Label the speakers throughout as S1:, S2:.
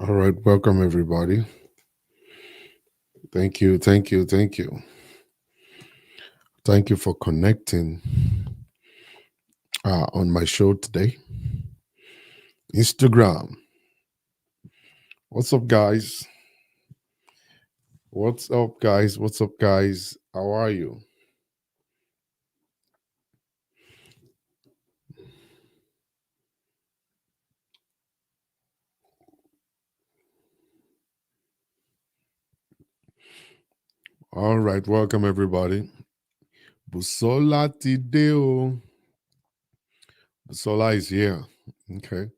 S1: All right, welcome everybody. Thank you, thank you, thank you. Thank you for connecting on my show today. Instagram. What's up, guys? What's up, guys? What's up, guys? How are you? All right, welcome everybody. Busola Tideo. Busola is here. Okay.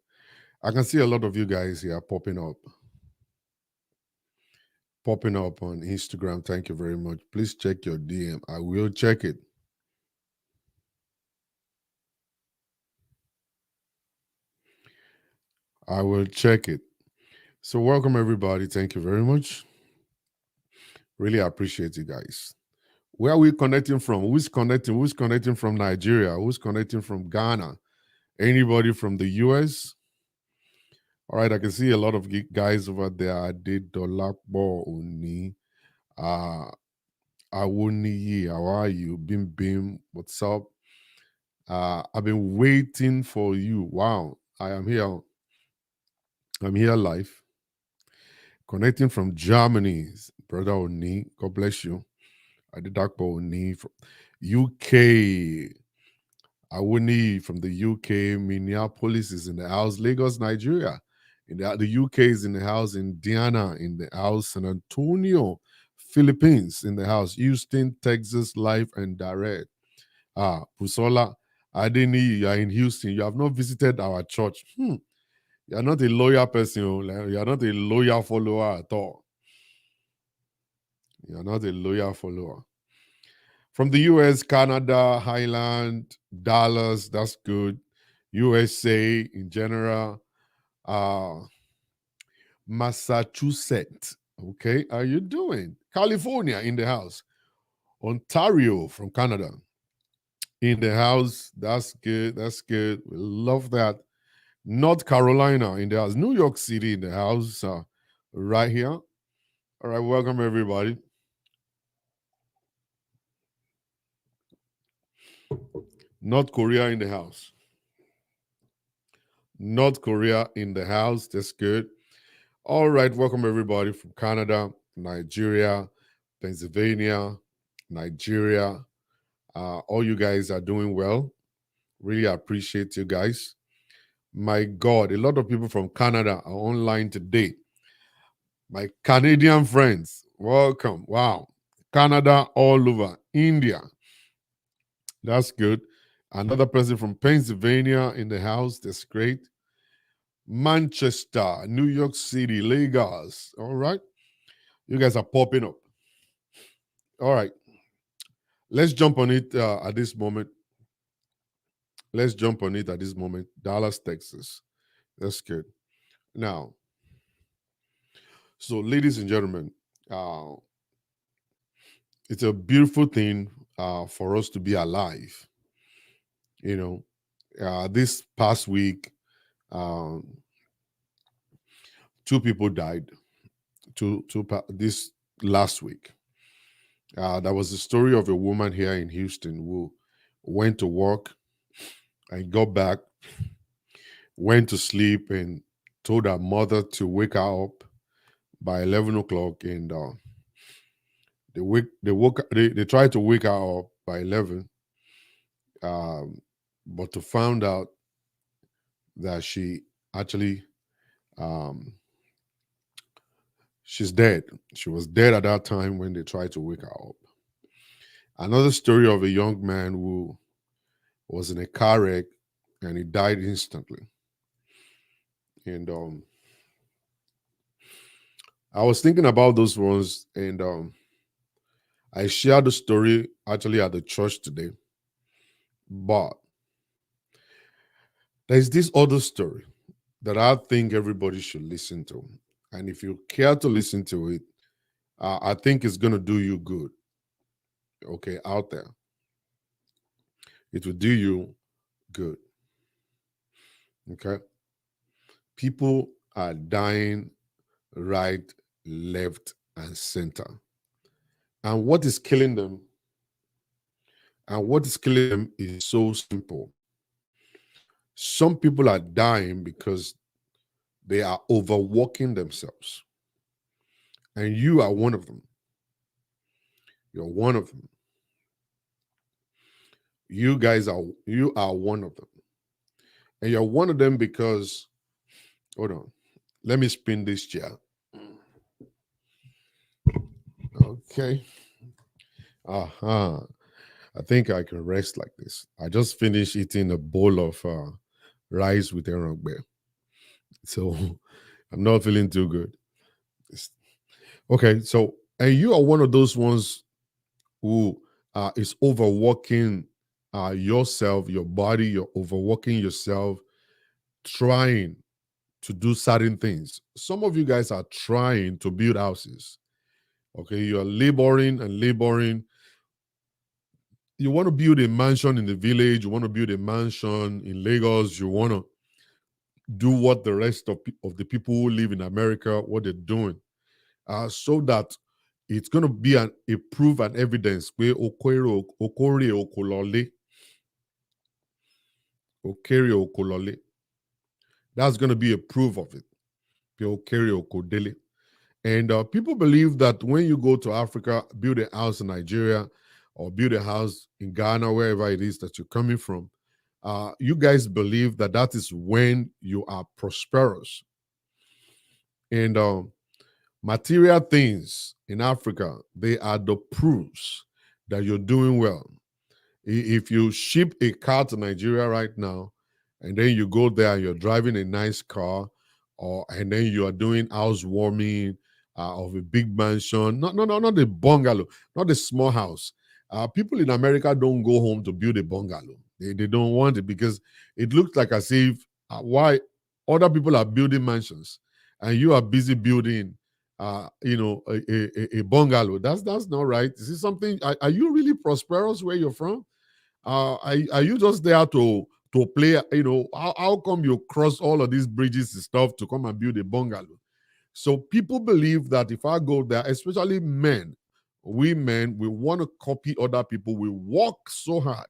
S1: I can see a lot of you guys here popping up on Instagram. Thank you very much. Please check your DM. I will check it. I will check it. So, welcome everybody. Thank you very much. Really appreciate you guys. Where are we connecting from? Who's connecting? Who's connecting from Nigeria? Who's connecting from Ghana? Anybody from the US? All right, I can see a lot of guys over there. I did Dolakbo Oni. Uh Awoniyi, how are you? Bim Bim, what's up? I've been waiting for you. Wow, I am here. I'm here live. Connecting from Germany, brother Oni. God bless you. I did Dakbo Oni from UK. Awuni from the UK. Minneapolis is in the house. Lagos, Nigeria. The UK is in the house. Indiana in the house. San Antonio, Philippines in the house. Houston, Texas, live and direct. Pusola, Adeni, you are in Houston. You have not visited our church. You are not a loyal person. You are not a loyal follower at all. You are not a loyal follower. From the US, Canada, Highland, Dallas, that's good. USA in general, uh, Massachusetts. Okay, how you doing? California in the house. Ontario from Canada in the house. That's good. That's good. We love that. North Carolina in the house. New York City in the house. Right here. All right, welcome everybody. North Korea in the house. North Korea in the house. That's good. All right, welcome everybody from Canada, Nigeria, Pennsylvania, Nigeria. All you guys are doing well. Really appreciate you guys. My God, a lot of people from Canada are online today. My Canadian friends, welcome. Wow. Canada all over. India. That's good. Another person from Pennsylvania in the house. That's great. Manchester, New York City, Lagos. All right. You guys are popping up. All right. Let's jump on it at this moment. Let's jump on it at this moment. Dallas, Texas. That's good. Now, so ladies and gentlemen, uh, it's a beautiful thing for us to be alive. You know, this past week, um, two people died. This last week. There was a story of a woman here in Houston who went to work and got back, went to sleep, and told her mother to wake her up by 11 o'clock, and they tried to wake her up by 11, um, but to found out that she actually um, she's dead. She was dead at that time when they tried to wake her up. Another story of a young man who was in a car wreck and he died instantly. And I was thinking about those ones, and I shared the story actually at the church today. But there's this other story that I think everybody should listen to. And if you care to listen to it, I think it's going to do you good, okay, out there. It will do you good, okay? People are dying right, left, and center. And what is killing them? And what is killing them is so simple. Some people are dying because they are overworking themselves. And you are one of them. You're one of them. You are one of them. And you're one of them because, hold on, let me spin this chair. Okay. I think I can rest like this. I just finished eating a bowl of rice with erongbe. So I'm not feeling too good. Okay, so and you are one of those ones who is overworking yourself, your body, you're overworking yourself, trying to do certain things. Some of you guys are trying to build houses. Okay, you're laboring and laboring. You want to build a mansion in the village, you want to build a mansion in Lagos, you want to do what the rest of the people who live in America, what they're doing, so that it's going to be a proof and evidence where okore okolole, okere okolole. That's going to be a proof of it. Okere okodele. And people believe that when you go to Africa, build a house in Nigeria or build a house in Ghana, wherever it is that you're coming from, you guys believe that that is when you are prosperous. And material things in Africa, they are the proofs that you're doing well. If you ship a car to Nigeria right now, and then you go there and you're driving a nice car, and then you are doing housewarming of a big mansion, not a bungalow, not a small house. People in America don't go home to build a bungalow. They don't want it because it looks like as if why other people are building mansions and you are busy building a bungalow. That's not right. Is this something? Are you really prosperous where you're from? Are you just there to play? How come you cross all of these bridges and stuff to come and build a bungalow? So people believe that if I go there, especially men, we want to copy other people. We work so hard.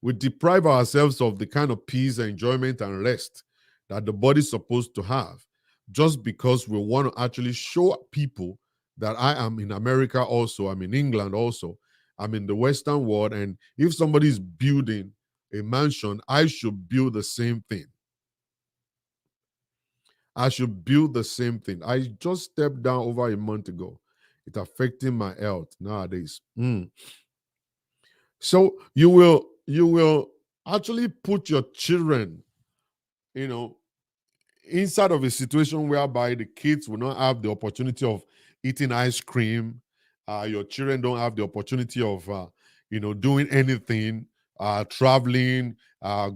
S1: We deprive ourselves of the kind of peace, enjoyment, and rest that the body's supposed to have, just because we want to actually show people that I am in America also, I'm in England also, I'm in the Western world, and if somebody's building a mansion, I should build the same thing. I should build the same thing. I just stepped down over a month ago. It's affecting my health nowadays. So you will actually put your children, inside of a situation whereby the kids will not have the opportunity of eating ice cream. Your children don't have the opportunity of doing anything, traveling,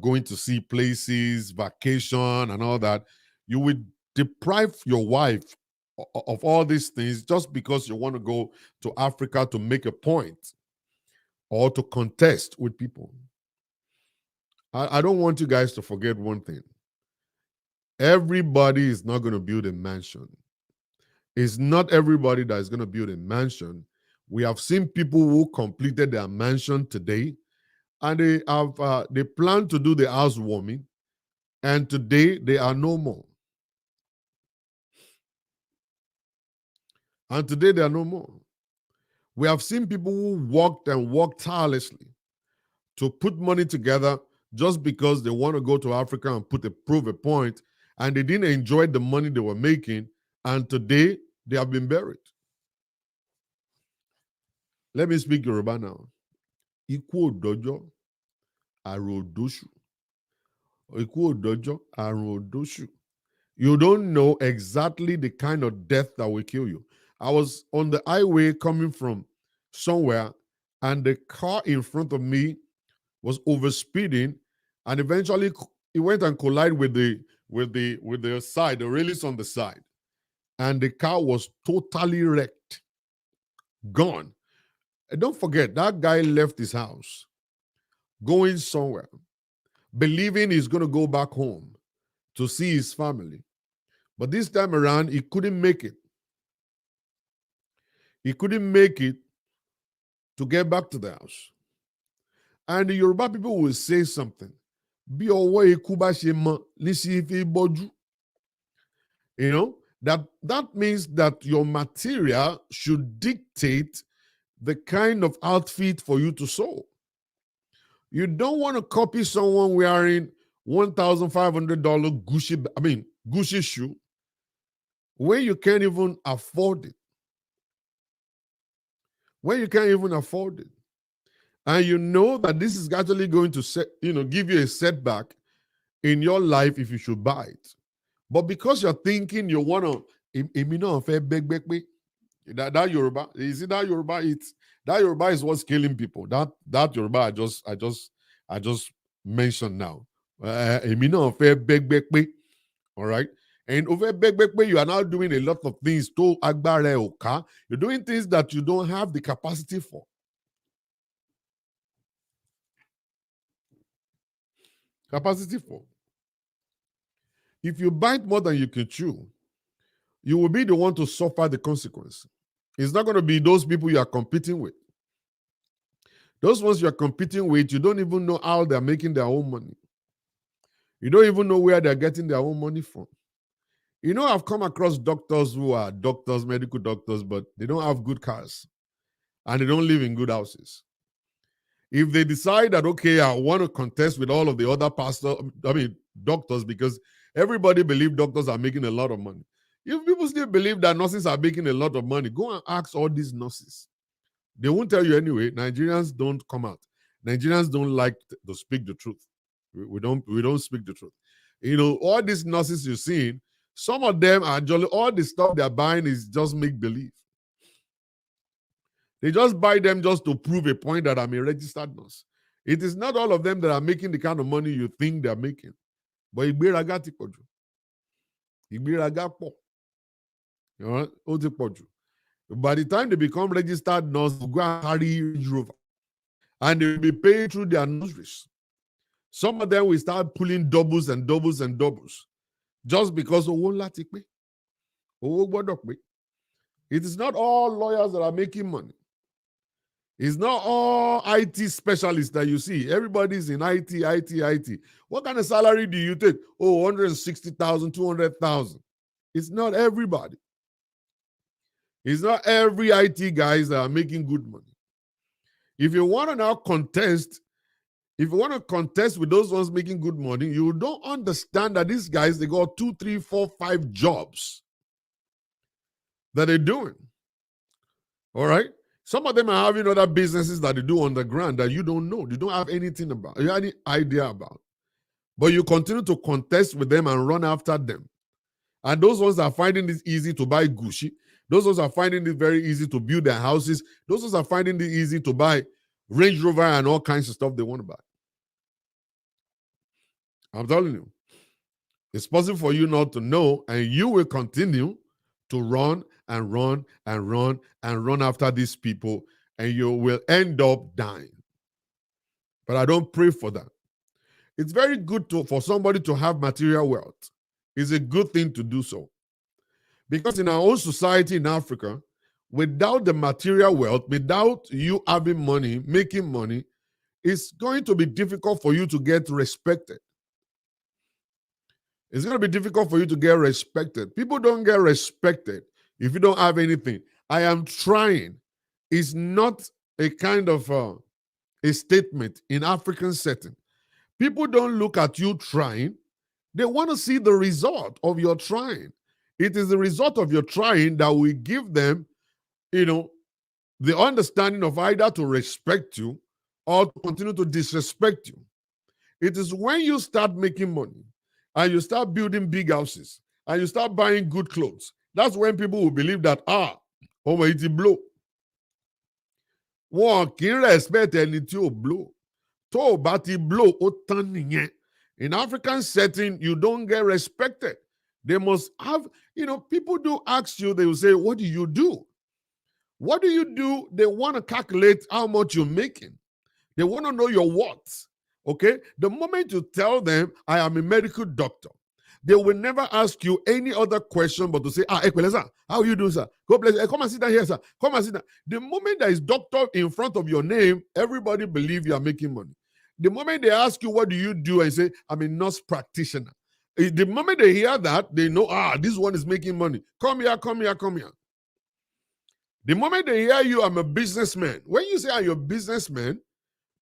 S1: going to see places, vacation, and all that. You would deprive your wife of all these things just because you want to go to Africa to make a point or to contest with people. I don't want you guys to forget one thing. Everybody is not going to build a mansion. It's not everybody that is going to build a mansion. We have seen people who completed their mansion today, and they plan to do the housewarming, and today they are no more. And today they are no more. We have seen people who worked and worked tirelessly to put money together just because they want to go to Africa and prove a point, and they didn't enjoy the money they were making, and today they have been buried. Let me speak Yoruba now. Ikú òdòjọ́, àrùn òdóṣù. Ikú òdòjọ́, àrùn òdóṣù. You don't know exactly the kind of death that will kill you. I was on the highway coming from somewhere, and the car in front of me was overspeeding, and eventually it went and collided with the side, the railings on the side, and the car was totally wrecked, gone. And don't forget, that guy left his house, going somewhere, believing he's going to go back home to see his family. But this time around, he couldn't make it. He couldn't make it to get back to the house. And the Yoruba people will say something. Bí ọwọ́ ikú bá ṣe mọ níṣì fi bọ́jú. You know, that means that your material should dictate the kind of outfit for you to sew. You don't want to copy someone wearing $1,500 Gucci shoe when you can't even afford it. When you can't even afford it. And you know that this is actually going to give you a setback in your life if you should buy it. But because you're thinking you want to, that Yoruba, you see that Yoruba, that Yoruba is what's killing people. That Yoruba I just mentioned now. All right. And over you are now doing a lot of things to agbare oka. You're doing things that you don't have the capacity for. If you bite more than you can chew, you will be the one to suffer the consequence. It's not going to be those people you are competing with. Those ones you are competing with, you don't even know how they're making their own money. You don't even know where they're getting their own money from. You know, I've come across doctors who are doctors, medical doctors, but they don't have good cars and they don't live in good houses. If they decide that, okay, I want to contest with all of the other doctors, because everybody believes doctors are making a lot of money. If people still believe that nurses are making a lot of money, go and ask all these nurses. They won't tell you anyway. Nigerians don't come out. Nigerians don't like to speak the truth. We don't speak the truth. You know, all these nurses you're seeing, some of them are all the stuff they're buying is just make believe. They just buy them just to prove a point that I'm a registered nurse. It is not all of them that are making the kind of money you think they're making. But ìgbéraga ti pọ̀ jù. Ìgbéraga pọ̀. Ó ti pọ̀ jù. By the time they become registered nurse, they go and carry Range Rover. And they will be paid through their nurseries. Some of them will start pulling doubles and doubles and doubles. Just because owó ńlá ti pé. Owó gbọ́dọ̀ pé. It is not all lawyers that are making money. It's not all IT specialists that you see. Everybody's in IT. What kind of salary do you take? Oh, 160,000, 200,000. It's not everybody. It's not every IT guys that are making good money. If you want to now contest, with those ones making good money, you don't understand that these guys, they got 2, 3, 4, 5 jobs that they're doing. All right? Some of them are having other businesses that they do on the ground that you don't know. You don't have anything about. You have any idea about. But you continue to contest with them and run after them. And those ones are finding it easy to buy Gucci. Those ones are finding it very easy to build their houses. Those ones are finding it easy to buy Range Rover and all kinds of stuff they want to buy. I'm telling you. It's possible for you not to know, and you will continue to run and run and run and run after these people, and you will end up dying. But I don't pray for that. It's very good for somebody to have material wealth. It's a good thing to do so. Because in our own society in Africa, without the material wealth, without you having money, making money, it's going to be difficult for you to get respected. It's going to be difficult for you to get respected. People don't get respected if you don't have anything. I am trying. It's not a kind of a statement in African setting. People don't look at you trying. They want to see the result of your trying. It is the result of your trying that will give them, the understanding of either to respect you or to continue to disrespect you. It is when you start making money and you start building big houses and you start buying good clothes, that's when people will believe that, it blow. One can respect any to blow. To bati blow ó. In African setting, you don't get respected. They must have, people do ask you, they will say, what do you do? What do you do? They want to calculate how much you're making. They want to know your worth. Okay? The moment you tell them, I am a medical doctor, They will never ask you any other question but to say, Ekwele, sir, how are you doing, sir? God bless you. Come and sit down here, sir. Come and sit down. The moment there is doctor in front of your name, everybody believes you are making money. The moment they ask you, what do you do? And say, I'm a nurse practitioner. The moment they hear that, they know, this one is making money. Come here, come here, come here. The moment they hear you, I'm a businessman. When you say I'm a businessman,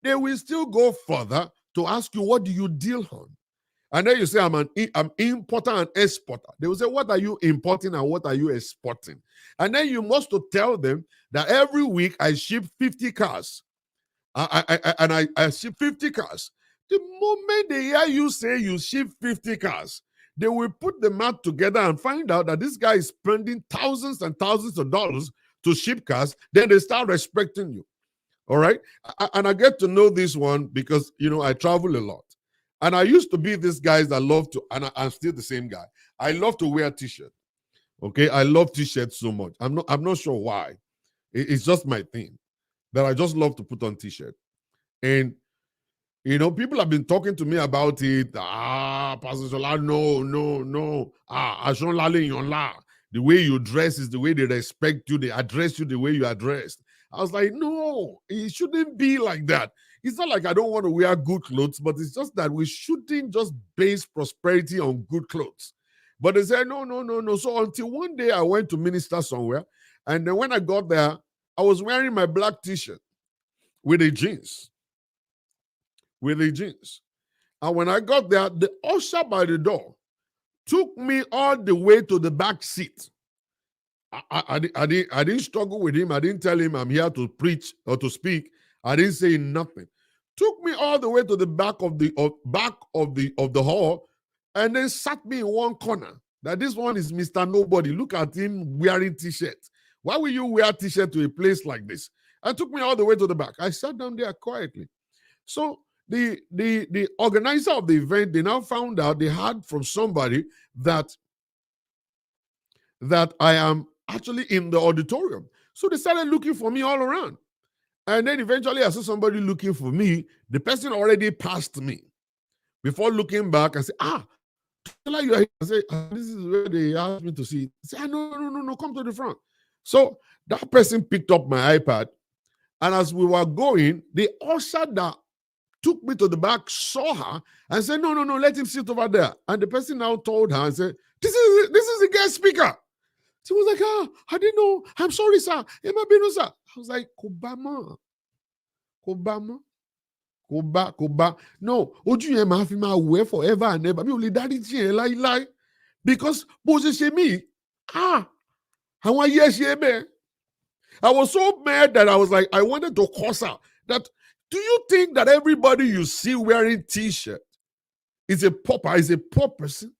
S1: they will still go further to ask you, what do you deal on? And then you say, I'm importer and exporter. They will say, what are you importing and what are you exporting? And then you must to tell them that every week I ship 50 cars. I ship 50 cars. The moment they hear you say you ship 50 cars, they will put the math together and find out that this guy is spending thousands and thousands of dollars to ship cars. Then they start respecting you. All right? And I get to know this one because, I travel a lot. And I used to be this guy that love to, and I'm still the same guy. I love to wear t-shirt. Okay? I love t-shirts so much. I'm not sure why. It's just my thing that I just love to put on t-shirt. And, people have been talking to me about it. Pastor Shola, no. The way you dress is the way they respect you. They address you the way you are dressed. I was like, no, it shouldn't be like that. It's not like I don't want to wear good clothes, but it's just that we shouldn't just base prosperity on good clothes. But they said, no. So until one day I went to minister somewhere, and then when I got there, I was wearing my black t-shirt with the jeans. And when I got there, the usher by the door took me all the way to the back seat. I didn't struggle with him. I didn't tell him I'm here to preach or to speak. I didn't say nothing. Took me all the way to the back of the hall, and then sat me in one corner. That this one is Mr. Nobody. Look at him wearing t-shirt. Why will you wear t-shirt to a place like this? And took me all the way to the back. I sat down there quietly. So the organizer of the event, they now found out, they heard from somebody that I am actually in the auditorium. So they started looking for me all around. And then eventually I saw somebody looking for me. The person already passed me. Before looking back, I said, you are here. I said, this is where they asked me to see. I said, no, come to the front. So that person picked up my iPad. And as we were going, the usher that took me to the back saw her and said, no, let him sit over there. And the person now told her and said, this is the guest speaker. She was like, I didn't know. I'm sorry, sir. Sir. I was like, Kobama. No, ojú yẹn máa fi máa wẹ̀ forever and ever. Mi ò lè dáríjì yẹn láíláí. Because bó ṣe ṣe mí, àwọn ayé ṣe bẹ́ẹ̀. I was so mad that I was like, I wanted to curse her. That, do you think that everybody you see wearing t-shirt is a pauper, is a poor person?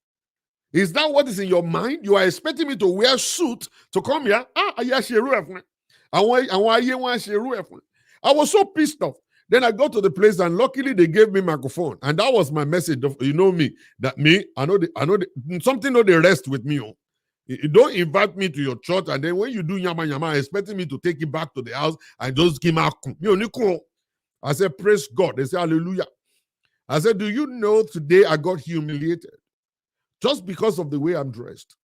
S1: Is that what is in your mind? You are expecting me to wear suit to come here? I was so pissed off. Then I got to the place and luckily they gave me microphone. And that was my message. You know me, I know something know the rest with me. You don't invite me to your church and then when you do yama, expecting me to take it back to the house and just give me I said, praise God. They said, hallelujah. I said, do you know today I got humiliated just because of the way I'm dressed?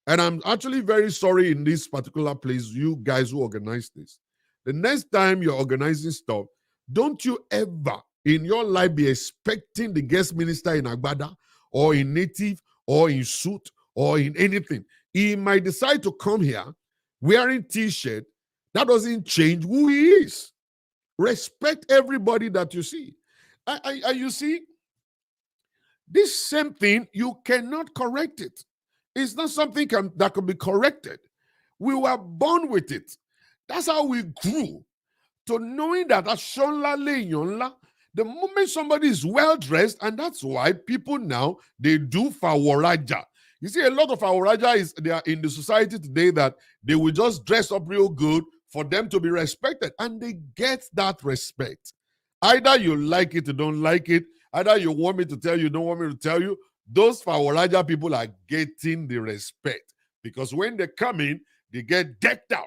S1: And I'm actually very sorry in this particular place, you guys who organize this. The next time you're organizing stuff, don't you ever in your life be expecting the guest minister in Agbada or in native or in suit or in anything. He might decide to come here wearing t-shirt. That doesn't change who he is. Respect everybody that you see. You see, this same thing, you cannot correct it. It's not something that can be corrected. We were born with it. That's how we grew to knowing that the moment somebody is well-dressed, and that's why people now, they do fawaraja. You see, a lot of fawaraja they are in the society today that they will just dress up real good for them to be respected, and they get that respect. Either you like it or don't like it, either you want me to tell you, don't want me to tell you, those fawaraja people are getting the respect because when they come in, they get decked out.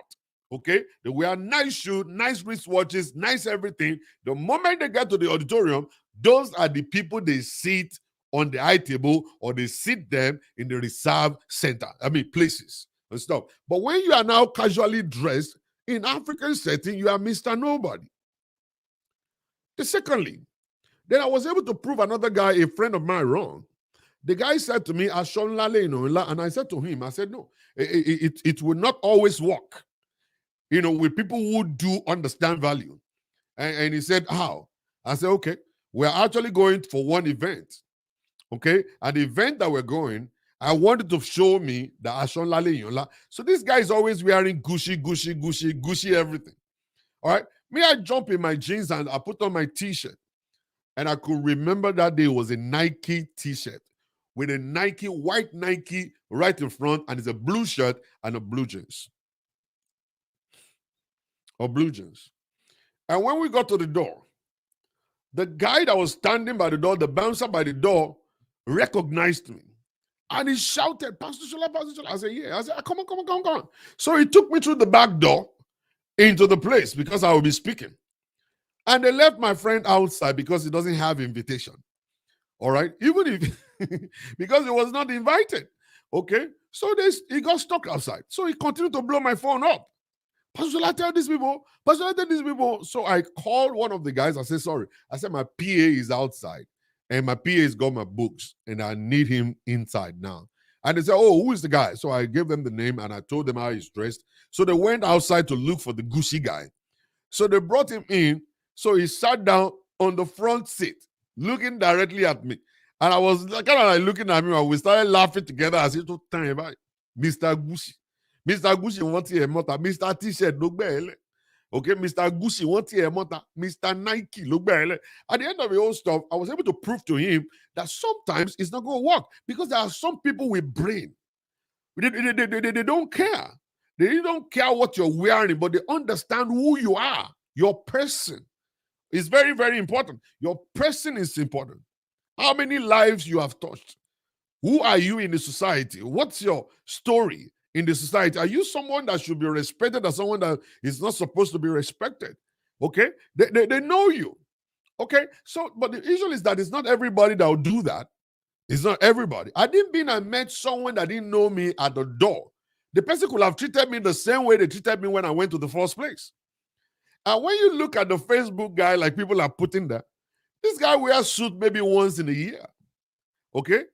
S1: Okay, they wear nice shoes, nice wristwatches, nice everything. The moment they get to the auditorium, those are the people they sit on the high table or they sit them in the reserve center. Places and stuff. But when you are now casually dressed in African setting, you are Mr. Nobody. Secondly, then I was able to prove another guy, a friend of mine, wrong. The guy said to me, and I said to him, I said, no, it will not always work, with people who do understand value. And he said, how? I said, okay, we're actually going for one event. Okay, and the event that we're going, I wanted to show me the Ashonlale Yola. So this guy is always wearing Gucci everything. All right, me, I jump in my jeans and I put on my t-shirt. And I could remember that day was a Nike t-shirt with a white Nike right in front, and it's a blue shirt and a blue jeans. And when we got to the door, the guy that was standing by the door, the bouncer by the door, recognized me. And he shouted, Pastor Shola, Pastor Shola. I said, yeah. I said, come on. So he took me through the back door into the place because I will be speaking. And they left my friend outside because he doesn't have invitation. All right? Even if, because he was not invited. Okay? So he got stuck outside. So he continued to blow my phone up. Pastor Shola, tell these people. So I called one of the guys. I said, sorry. I said, my PA is outside. And my PA has got my books, and I need him inside now. And they said, oh, who is the guy? So I gave them the name, and I told them how he's dressed. So they went outside to look for the Gucci guy. So they brought him in. So he sat down on the front seat, looking directly at me. And I was kind of like looking at him, and we started laughing together. I said, Mr. Gucci. Mr. Gucci, what's here? Mr. T-shirt, look better. Okay, Mr. Gucci, what's here? Mr. Nike, look better. At the end of the whole stuff, I was able to prove to him that sometimes it's not going to work because there are some people with brain. They don't care. They don't care what you're wearing, but they understand who you are. Your person is very, very important. Your person is important. How many lives you have touched? Who are you in the society? What's your story in the society? Are you someone that should be respected or someone that is not supposed to be respected? Okay? They know you. Okay? So, but the issue is that it's not everybody that will do that. It's not everybody. I met someone that didn't know me at the door. The person could have treated me the same way they treated me when I went to the first place. And when you look at the Facebook guy, like people are putting there, this guy wears suit maybe once in a year. Okay?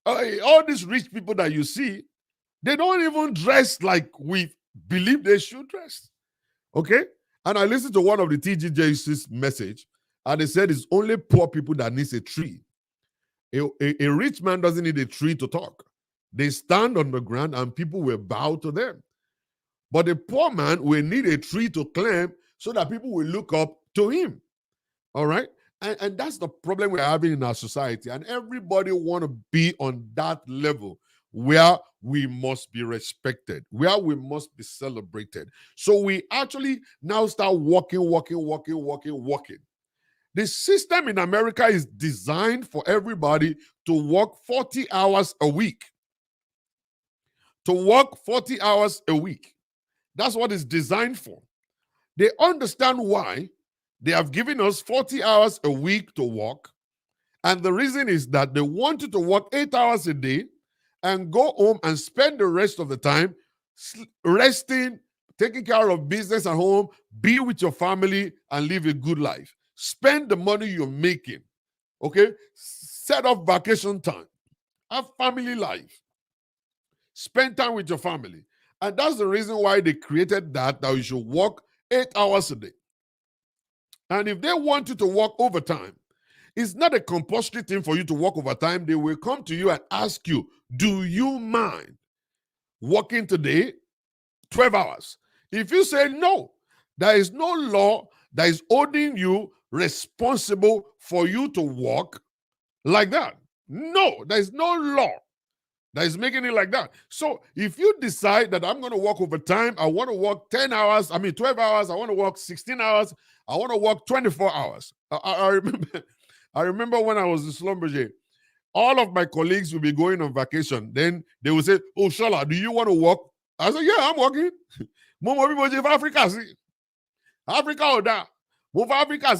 S1: All these rich people that you see, they don't even dress like we believe they should dress. Okay? And I listened to one of the TGJC's message, and they said it's only poor people that needs a tree. A rich man doesn't need a tree to talk. They stand on the ground and people will bow to them. But a poor man will need a tree to climb so that people will look up to him. All right? And that's the problem we're having in our society. And everybody want to be on that level where we must be respected, where we must be celebrated. So we actually now start walking. The system in America is designed for everybody to work 40 hours a week. To work 40 hours a week. That's what it's designed for. They understand why they have given us 40 hours a week to work. And the reason is that they want you to work 8 hours a day and go home and spend the rest of the time resting, taking care of business at home, be with your family, and live a good life. Spend the money you're making. Okay? Set up vacation time. Have family life. Spend time with your family. And that's the reason why they created that you should work 8 hours a day. And if they want you to work overtime, it's not a compulsory thing for you to work overtime. They will come to you and ask you, do you mind working today 12 hours? If you say no, there is no law that is holding you responsible for you to work like that. No, there is no law that is making it like that. So if you decide that I'm going to work overtime, I want to work 12 hours, I want to work 16 hours, I want to work 24 hours. I remember when I was in Schlumberger, all of my colleagues will be going on vacation. Then they will say, oh, Shola, do you want to work? I said, yeah, I'm working. Africa, Africa, Africa,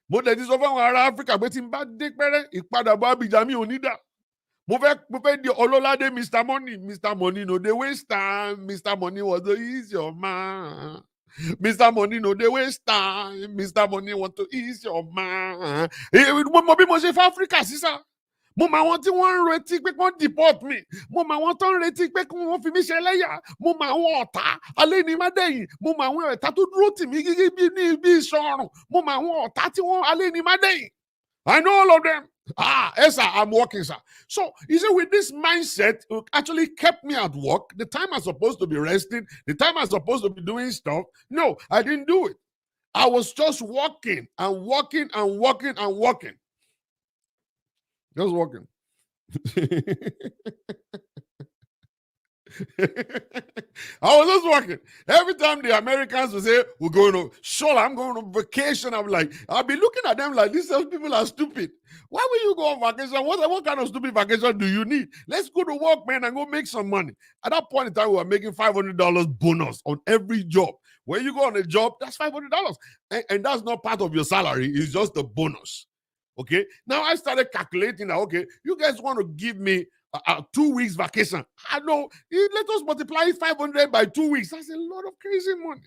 S1: Mo dẹ̀ ti sọ fún àwọn ará Áfíríkà pé tí n bá dé pẹ́rẹ́ ìpadàbọ̀ Abidjan mi ò ní dà. Mo fẹ́ di Ọlọ́ládé Mr. Money. Mr. Money no dey waste time. Mr. Money was to ease your mind. Mr. Money no dey waste time. Mr. Money want to ease your mind. Mo bí mo ṣe fẹ́ Áfíríkà sísá. Mo mọ àwọn tí wọ́n ń retí pé kí wọ́n deport mi. Mo mọ àwọn tó ń retí pé kí wọ́n fi mí ṣe ẹlẹ́yà. Mo mọ àwọn ọ̀tá alẹ́ ní mádẹ́yìn. Mo mọ àwọn ọ̀tá tó dúró tì mí gígí bí iṣan ọrùn. Mo mọ àwọn ọ̀tá tí wọ́n alẹ́ ní mádẹ́yìn. I know all of them. Yes, sir, I'm working, sir. So, you see, with this mindset, it actually kept me at work. The time I'm supposed to be resting, the time I'm supposed to be doing stuff. No, I didn't do it. I was just working and working and working and working. Just working. I was just working. Every time the Americans would say, we're going to, sure, I'm going on vacation. I'm like, I'll be looking at them like, these people are stupid. Why will you go on vacation? What kind of stupid vacation do you need? Let's go to work, man, and go make some money. At that point in time, we were making $500 bonus on every job. When you go on a job, that's $500. And that's not part of your salary. It's just a bonus. Okay? Now I started calculating that, okay, you guys want to give me 2 weeks vacation. I know, let us multiply 500 by 2 weeks. That's a lot of crazy money.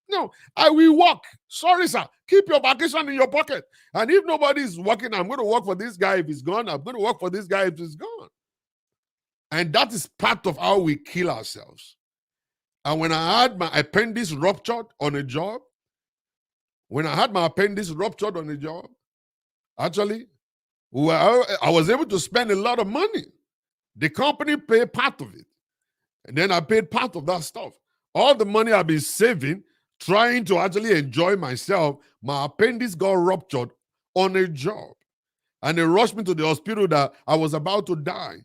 S1: No, I will work. Sorry, sir. Keep your vacation in your pocket. And if nobody is working, I'm going to work for this guy if he's gone. I'm going to work for this guy if he's gone. And that is part of how we kill ourselves. And when I had my appendix ruptured on a job, actually, I was able to spend a lot of money. The company paid part of it. And then I paid part of that stuff. All the money I've been saving, trying to actually enjoy myself, my appendix got ruptured on a job. And they rushed me to the hospital that I was about to die.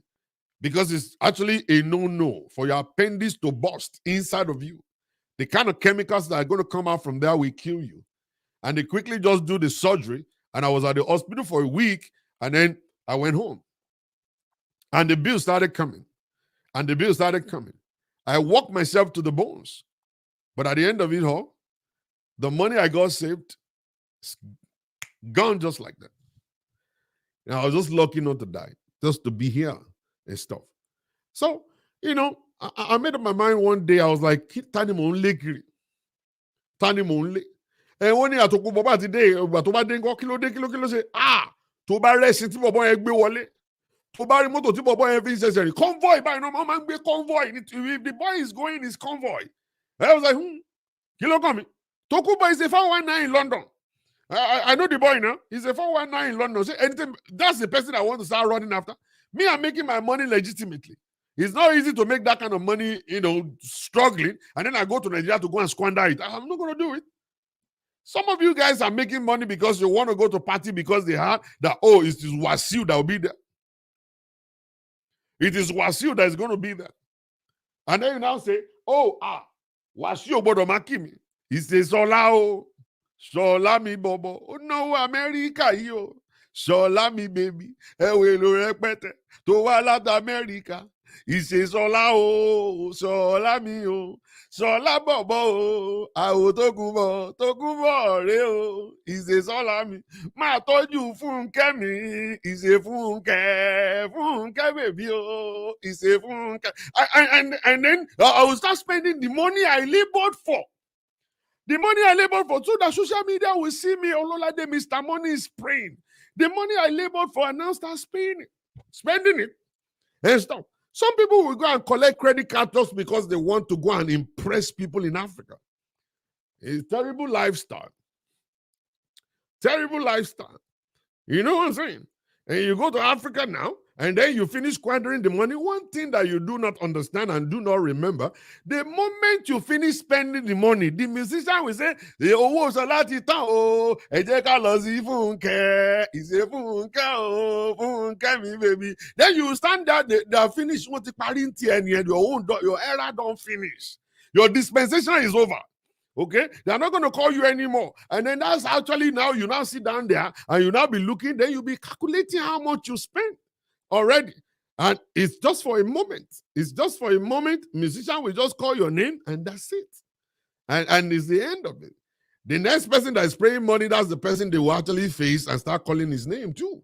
S1: Because it's actually a no-no for your appendix to burst inside of you. The kind of chemicals that are going to come out from there will kill you. And they quickly just do the surgery. And I was at the hospital for a week. And then I went home. And the bill started coming. I worked myself to the bones. But at the end of it all, the money I got saved is gone just like that. And I was just lucky not to die, just to be here and stuff. So, I made up my mind one day. I was like, Tani mo nle kiri. Tani mo nle. And one year, Atoku Boba today, but to ba den go kilo say, to ba rest ti bobo yẹn gbé wọlé. To bá rí mọ́tò tí bọ̀bọ́ yẹn fi ń ṣẹ̀ṣẹ̀ rí convoy báyìí náà máa ń gbé convoy if the boy is going is convoy. I was like, kí ló kàn mí? Tokunbo is a 419 in London. I know the boy now. He's a 419 in London. So anything, that's the person I want to start running after. Me, I'm making my money legitimately. It's not easy to make that kind of money, struggling, and then I go to Nigeria to go and squander it. I'm not going to do it. Some of you guys are making money because you want to go to party because they heard that, it is Wasiu that will be there. It is Wasiu that is going to be there. And then you now say, Wasiu Bodo Makimi. He says, Shola mi bobo. No, America, yo. Shola mi baby. Ewe lo repete. To wala da America. He says, Shola mi o. Shola bobo. Awo tokunbo re o. He says, Shola mi. Ma toju Funke mi. He say Funke baby o. He say Funke. And then I will start spending the money I labored for. The money I labored for, so that social media will see me, Ololade, Mr. Money is praying. The money I labored for, I now start spending it, and stuff. Some people will go and collect credit cards just because they want to go and impress people in Africa. It's a terrible lifestyle. Terrible lifestyle. You know what I'm saying? And you go to Africa now, and then you finish squandering the money. One thing that you do not understand and do not remember, the moment you finish spending the money, the musician will say, owó Ṣọlá tán o, ẹ jẹ́ ká lọ sí Fúnkẹ́, ìṣe Fúnkẹ́ o, Fúnkẹ́ mi baby. Then you stand there, they finish what the parinti and your era don't finish. Your dispensation is over. Okay, they're not going to call you anymore. And then that's actually now you now sit down there and you now be looking, then you'll be calculating how much you spend already. And it's just for a moment. It's just for a moment. Musician will just call your name and that's it. And it's the end of it. The next person that is spraying money, that's the person they will actually face and start calling his name too.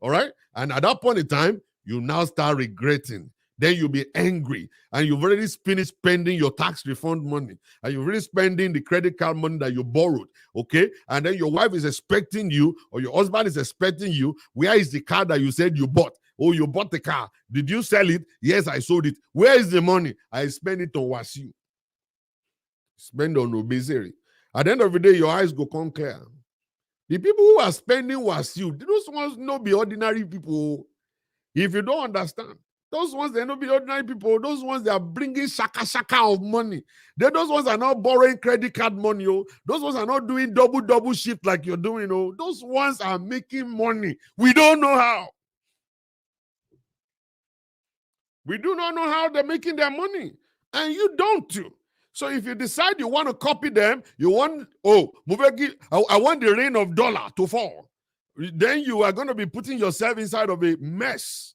S1: All right? And at that point in time, you now start regretting. Then you'll be angry. And you've already finished spending your tax refund money. And you're already spending the credit card money that you borrowed. Okay? And then your wife is expecting you, or your husband is expecting you. Where is the car that you said you bought? Oh, you bought the car. Did you sell it? Yes, I sold it. Where is the money? I spent it on Wasiu. Spend on Obesere. At the end of the day, your eyes go come clear. The people who are spending Wasiu, those ones no be ordinary people. If you don't understand, those ones they no be ordinary people. Those ones they are bringing shaka of money. Those ones are not borrowing credit card money. Oh. Those ones are not doing double shift like you're doing. Oh. Those ones are making money. We don't know how. We do not know how they're making their money. And you don't too. So if you decide you want to copy them, you want, Mubeki, I want the reign of dollar to fall. Then you are going to be putting yourself inside of a mess.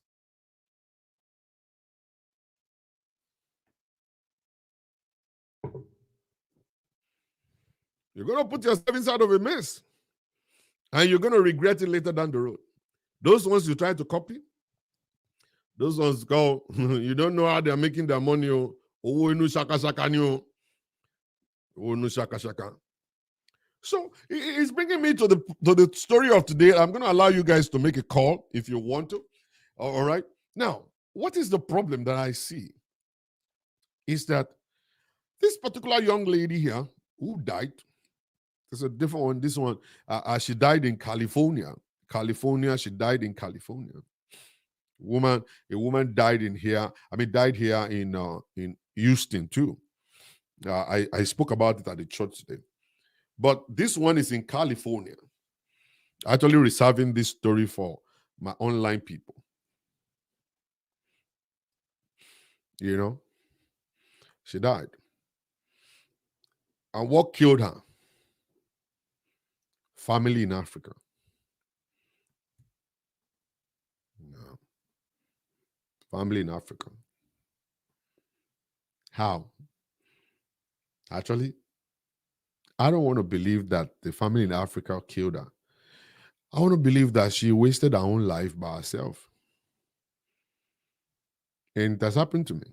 S1: You're going to put yourself inside of a mess. And you're going to regret it later down the road. Those ones you try to copy, those ones go, you don't know how they're making their money. So it's bringing me to the story of today. I'm going to allow you guys to make a call if you want to. All right. Now, what is the problem that I see? Is that this particular young lady here who died, there's a different one. This one, she died in California. She died in California. A woman died died here in Houston too. I spoke about it at the church today. But this one is in California. Actually reserving this story for my online people. You know, she died. And what killed her? Family in Africa. No. Family in Africa. How? Actually, I don't want to believe that the family in Africa killed her. I want to believe that she wasted her own life by herself. And it has happened to me.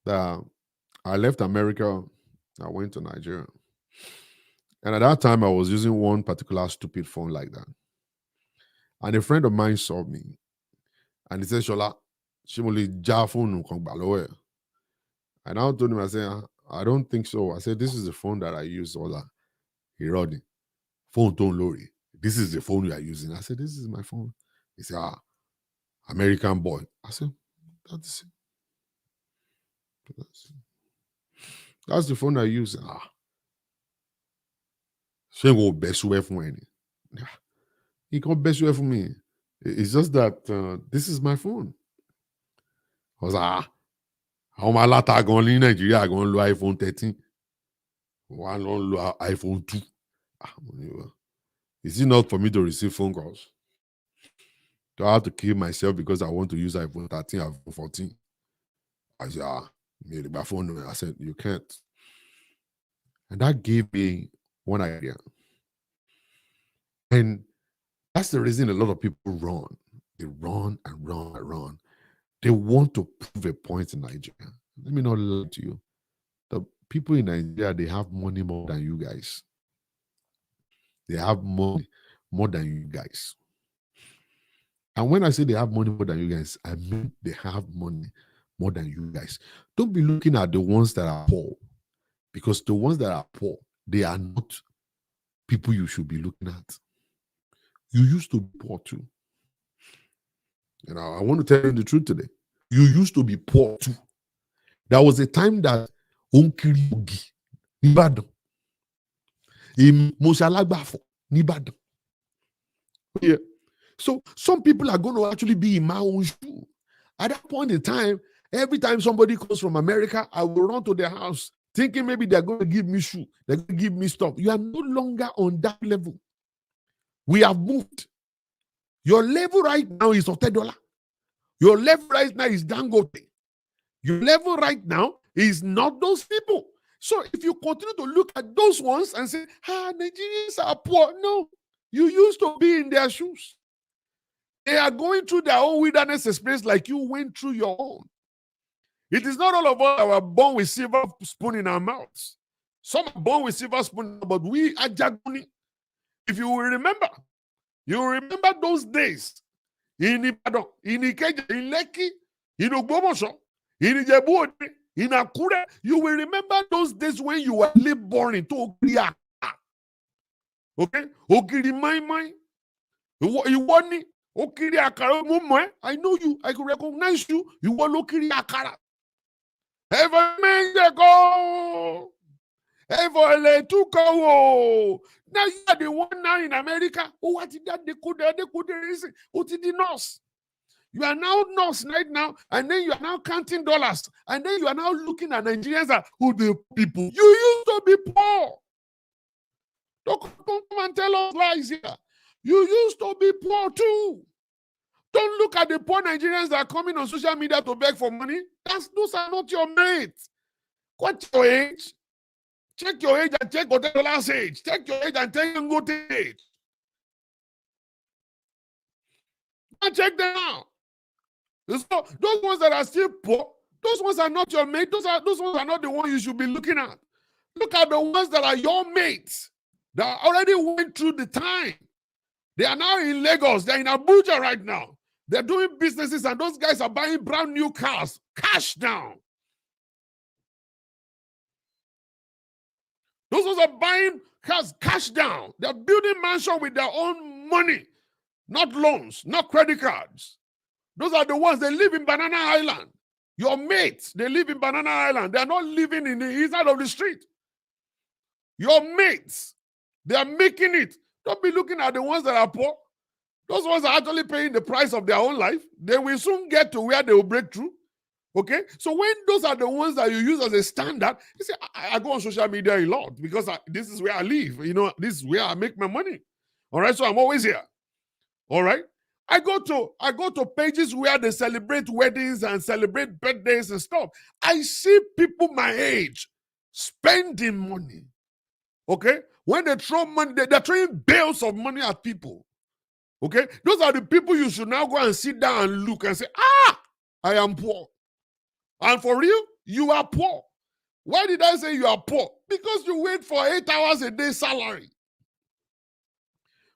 S1: That I left America, I went to Nigeria. And at that time, I was using one particular stupid phone like that. And a friend of mine saw me. And he said, Shola, Shimoli ja phone. And I told him, I said, I don't think so. I said, this is the phone that I use. All that. He wrote it. Phone don't lorry. This is the phone you are using. I said, this is my phone. He said, American boy. I said, that's it. That's the phone I use. She go best way for me. He can't best way for me. It's just that this is my phone. I was like, how my lata going in Nigeria going to iPhone 13? One on iPhone 2. Is it not for me to receive phone calls? Do I have to kill myself because I want to use iPhone 13, iPhone 14? I said, my phone. I said, you can't. And that gave me one idea. And that's the reason a lot of people run. They run and run and run. They want to prove a point in Nigeria. Let me not lie to you. The people in Nigeria, they have money more than you guys. They have money more than you guys. And when I say they have money more than you guys, I mean they have money more than you guys. Don't be looking at the ones that are poor, because the ones that are poor, they are not people you should be looking at. You used to be poor too. And I want to tell you the truth today. You used to be poor too. There was a time that Onkiri Nibadan, Mosalagbafo Nibadan. Yeah. So some people are going to actually be in my own shoe. At that point in time, every time somebody comes from America, I will run to their house thinking maybe they're going to give me shoe, they're going to give me stuff. You are no longer on that level. We have moved. Your level right now is $30. Your level right now is Dangote. Your level right now is not those people. So if you continue to look at those ones and say, Nigerians are poor, no, you used to be in their shoes. They are going through their own wilderness experience like you went through your own. It is not all of us that were born with silver spoon in our mouths. Some are born with silver spoon, but we are Jagoni. If you will remember those days in Ibadan, in Ikeja, in Lekki, in Ogbomoso, in Ijebu-Ode, in Akure. You will remember those days when you were born into Okiri. Okay? Okiri mai. You want me? Okiri akara. I know you. I can recognize you. You want Okiri akara. Ever man go. Ever to go. Now you are the one now in America. Oh, what did that? They could listen. What did the nurse? You are now nurse right now, and then you are now counting dollars, and then you are now looking at Nigerians as who the people. You used to be poor. Don't come and tell us lies here. You used to be poor too. Don't look at the poor Nigerians that are coming on social media to beg for money. Those are not your mates. What's your age? Check your age and check Otedolas age. Check your age and check Ngote's age. And check them out. So those ones that are still poor, those ones are not your mates. Those ones are not the ones you should be looking at. Look at the ones that are your mates that already went through the time. They are now in Lagos. They're in Abuja right now. They're doing businesses, and those guys are buying brand new cars, cash down. Those ones are buying cars, cash down. They're building mansions with their own money, not loans, not credit cards. Those are the ones that live in Banana Island. Your mates, they live in Banana Island. They are not living in the inside of the street. Your mates, they are making it. Don't be looking at the ones that are poor. Those ones are actually paying the price of their own life. They will soon get to where they will break through. Okay? So when those are the ones that you use as a standard, you say, I go on social media a lot because this is where I live. You know, this is where I make my money. All right? So I'm always here. All right? I go to pages where they celebrate weddings and celebrate birthdays and stuff. I see people my age spending money. Okay? When they throw money, they're throwing bales of money at people. Okay? Those are the people you should now go and sit down and look and say, I am poor. And for real, you are poor. Why did I say you are poor? Because you wait for 8 hours a day salary.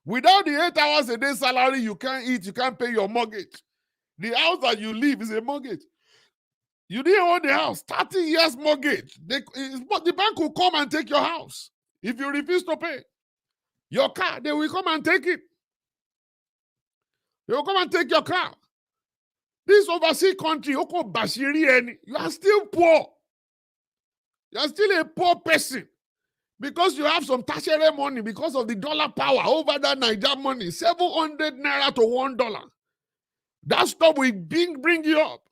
S1: Without the 8 hours a day salary, you can't eat, you can't pay your mortgage. The house that you live is a mortgage. You didn't own the house, 30 years mortgage. The bank will come and take your house if you refuse to pay. Your car, they will come and take it. They will come and take your car. This overseas country, you are still poor. You are still a poor person. Because you have some tertiary money because of the dollar power over that Niger money, 700 naira to $1. That stuff will bring you up.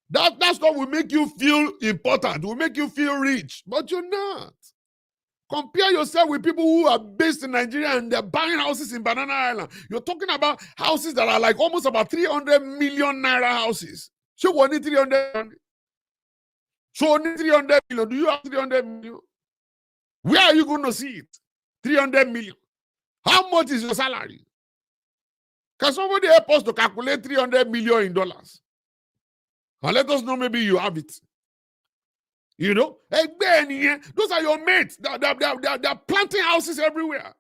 S1: That stuff will make you feel important, will make you feel rich, but you're not. Compare yourself with people who are based in Nigeria and they're buying houses in Banana Island. You're talking about houses that are like almost about 300 million naira houses. So we need 300. So we need 300 million. Do you have 300 million? Where are you going to see it? 300 million. How much is your salary? Can somebody help us to calculate 300 million in dollars? And let us know maybe you have it. You know? Those are your mates. They're planting houses everywhere.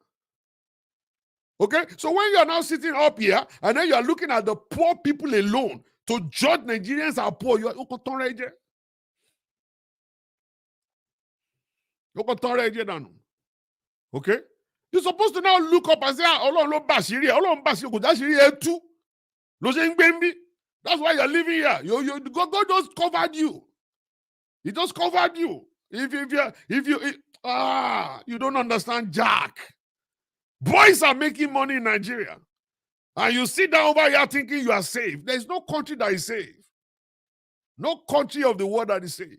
S1: Okay? So when you're now sitting up here and then you're looking at the poor people alone to judge Nigerians are poor, you're okay? You're supposed to now look up and say, that's why you're living here. God just covered you. He just covered you. You don't understand, Jack. Boys are making money in Nigeria. And you sit down over here thinking you are safe. There's no country that is safe. No country of the world that is safe.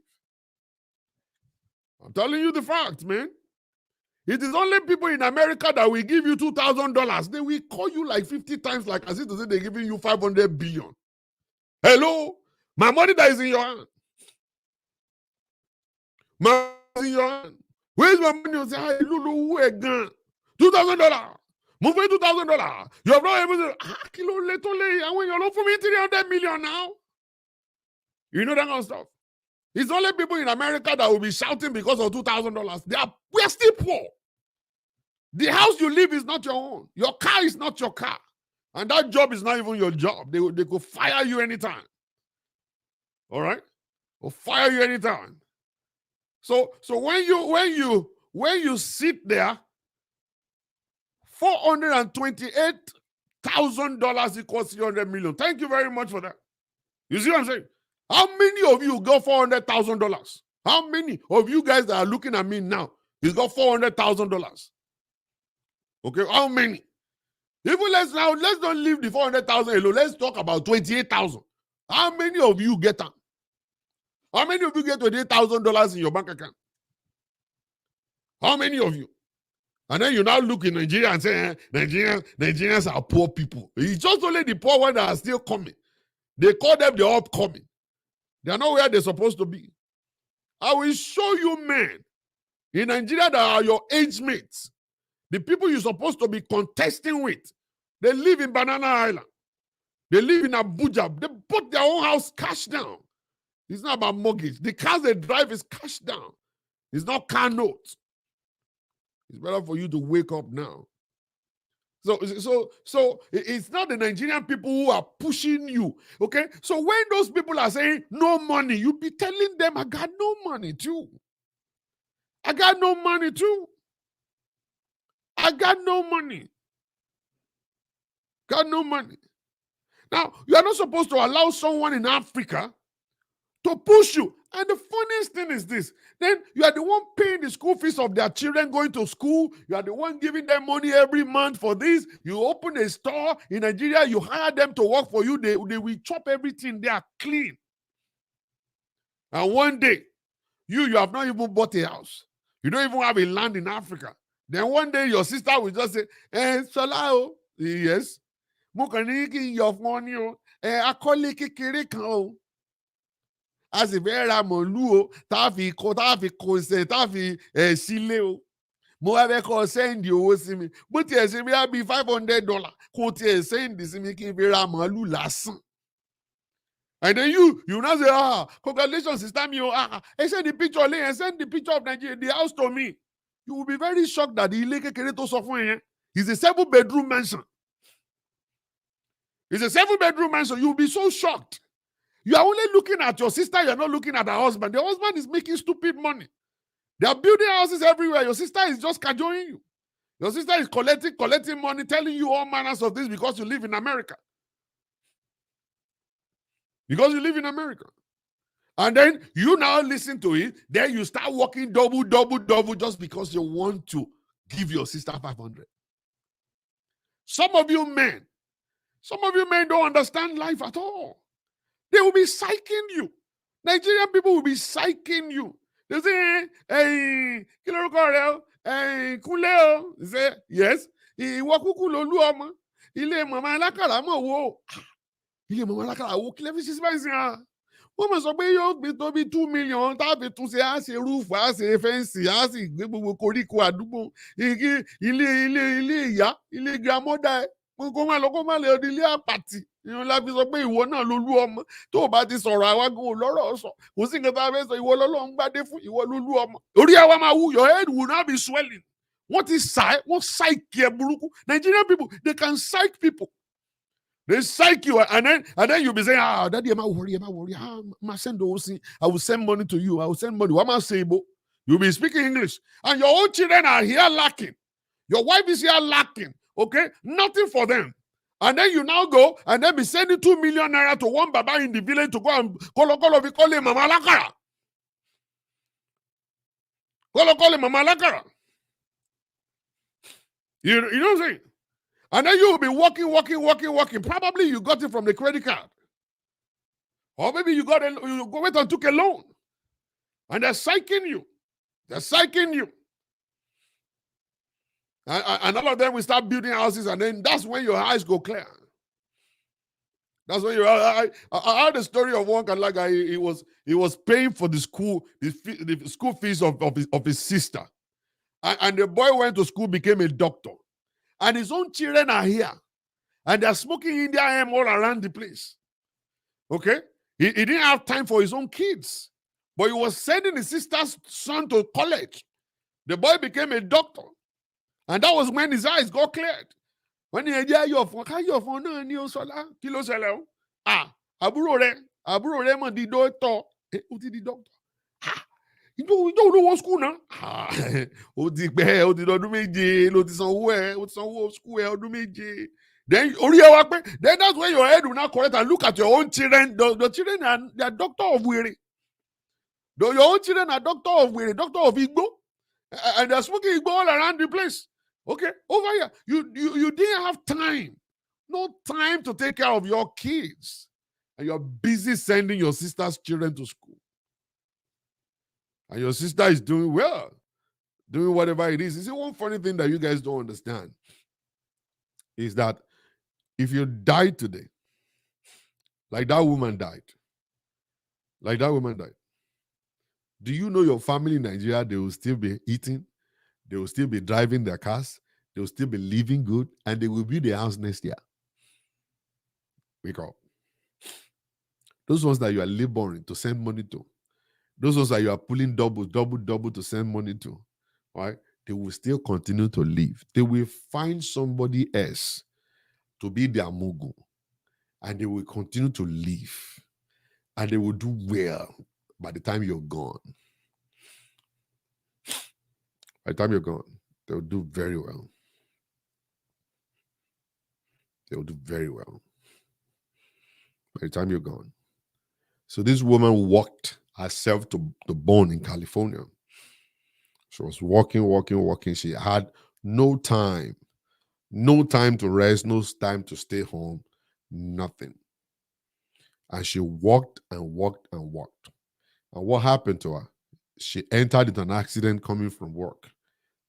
S1: I'm telling you the fact, man. It is only people in America that will give you $2,000. They will call you like 50 times, like as if to say they're giving you 500 billion. Hello? My money that is in your hand. My in your hand. Where's my money? You say, hey, Lulu, again. $2,000. Move away $2,000. You have not able to. And when you're not for me 300 million now. You know that kind of stuff. It's only people in America that will be shouting because of $2,000. We're still poor. The house you live is not your own. Your car is not your car. And that job is not even your job. They could fire you anytime. All right? Or fire you anytime. So when you sit there, $428,000 equals 300 million. Thank you very much for that. You see what I'm saying? How many of you got $400,000? How many of you guys that are looking at me now, you got $400,000? Okay, how many? Even let's not leave the 400,000 alone. Let's talk about 28,000. How many of you get that? How many of you get $28,000 in your bank account? How many of you? And then you now look in Nigeria and say, Nigerians are poor people. It's just only the poor ones that are still coming. They call them the upcoming. They are not where they're supposed to be. I will show you men in Nigeria that are your age mates. The people you're supposed to be contesting with. They live in Banana Island. They live in Abuja. They put their own house cash down. It's not about mortgage. The cars they drive is cash down. It's not car notes. It's better for you to wake up now. So it's not the Nigerian people who are pushing you. Okay? So when those people are saying no money, you be telling them, I got no money too. I got no money too. I got no money. Got no money. Now, you are not supposed to allow someone in Africa to push you. And the funniest thing is this. Then you are the one paying the school fees of their children going to school. You are the one giving them money every month for this. You open a store in Nigeria. You hire them to work for you. They will chop everything. They are clean. And one day, you have not even bought a house. You don't even have a land in Africa. Then one day, your sister will just say, Shola, yes. Mo kàn ní kí n yọ̀ fún ọ ní o. Akọ́lé kékeré kan o. A sì fẹ́ ra mọ̀lú o. Tá a fi sílé o. Mo wá fẹ́ kọ́ sẹ́ndì owó sí mi. Bó tiẹ̀ ṣe bí i $500 kó tiẹ̀ sẹ́ndì sí mi kí n fi ra mọ̀lú lásán. And then you now say, congratulations, sister mi o. Send the picture lẹ́yìn. Send the picture of Nigeria, the house to me. You will be very shocked that the ilé kékeré tó sọ fún yẹn is a 7-bedroom mansion. It's a 7-bedroom mansion. You'll be so shocked. You are only looking at your sister. You're not looking at her husband. The husband is making stupid money. They are building houses everywhere. Your sister is just cajoling you. Your sister is collecting money, telling you all manners of this because you live in America. Because you live in America. And then you now listen to it. Then you start working double just because you want to give your sister 500. Some of you men don't understand life at all. They will be psyching you. Nigerian people will be psyching you. They say, hey, Kiloroko, hey, Kuleo. They say, yes. Iwakuku lolu ọmọ. Ilé mama alákàrà mọ̀ wo. Ilé mama alákàrà wo. Kílẹ̀ fi ṣe síbáyìí ha. Wọ́n mọ̀ sọ pé yóò gbé tó bí 2 million táàbí tún ṣe á ṣe rúùfù, á ṣe fẹ́ǹsì, á sì gbé gbogbo koríko àdúgbò. Ilé ìyá, ilé grandmother ẹ̀. Kó má lè di ilé àpàtì. Ìyẹn la fi sọ pé ìwọ náà lolú ọmọ. Tó o bá ti sọ̀rọ̀ àwágùn lọ́rọ̀ sọ. Kò sí nǹkan tá a fẹ́ sọ. Ìwọ lọ́lọ́run gbádé fún ìwọ lolú ọmọ. Orí àwa máa wú. Your head will not be swelling. Wọ́n psych ẹ burúkú. Nigerian people, they can psych people. They psych you, and then you'll be saying, Daddy, am I worry? I will send money to you. I will send money. What am I saying? You'll be speaking English. And your own children are here lacking. Your wife is here lacking. Okay? Nothing for them. And then you now go and then be sending 2 million naira to one baba in the village to go and call him Mama Lakara. Call him Mama Lakara. You know what I'm saying? And then you will be working. Probably you got it from the credit card. Or maybe you went and took a loan. And they're psyching you. And all of them will start building houses, and then that's when your eyes go clear. That's when I heard the story of one Kalaga. He was paying for the school fees of his sister, and the boy went to school, became a doctor, and his own children are here, and they're smoking Indian hemp all around the place. Okay, he didn't have time for his own kids, but he was sending his sister's son to college. The boy became a doctor, and that was when his eyes got cleared. When he had your phone, no, ni o sola, kilo sele o. Àbúrò rẹ̀ mọ̀ di doctor. Ó ti di doctor. You don't know what school now? Ó ti pẹ́, ó ti ọdún méje, ló ti sanwó ẹ̀, ó ti sanwó school ẹ̀ ọdún méje. Then orí ẹ wá pé, then that's when your head will now correct and look at your own children. The children they are doctor of were. Your own children are doctor of were, doctor of Igbo, and they're smoking Igbo all around the place. Okay, over here, you didn't have time, no time to take care of your kids, and you're busy sending your sister's children to school. And your sister is doing well, doing whatever it is. You see, one funny thing that you guys don't understand is that if you die today, like that woman died, do you know your family in Nigeria, they will still be eating, they will still be driving their cars, they will still be living good, and they will build their house next year? Wake up. Those ones that you are laboring to send money to, those ones that you are pulling double to send money to, right? They will still continue to live. They will find somebody else to be their mugu, and they will continue to live, and they will do well by the time you're gone. By the time you're gone, they will do very well. They will do very well by the time you're gone. So this woman walked herself to the bone in California. She was walking. She had no time to rest, no time to stay home, nothing. And she walked. And what happened to her? She entered into an accident coming from work.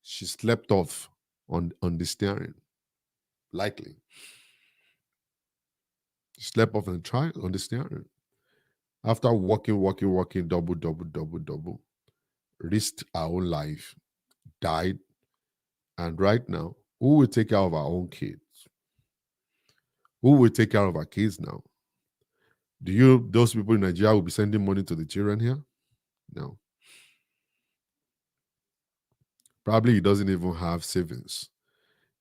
S1: She slept off on the steering, likely. She slept off on the steering. After walking, double, risked her own life, died, and right now, who will take care of our own kids? Who will take care of our kids now? Those people in Nigeria will be sending money to the children here? No. Probably he doesn't even have savings.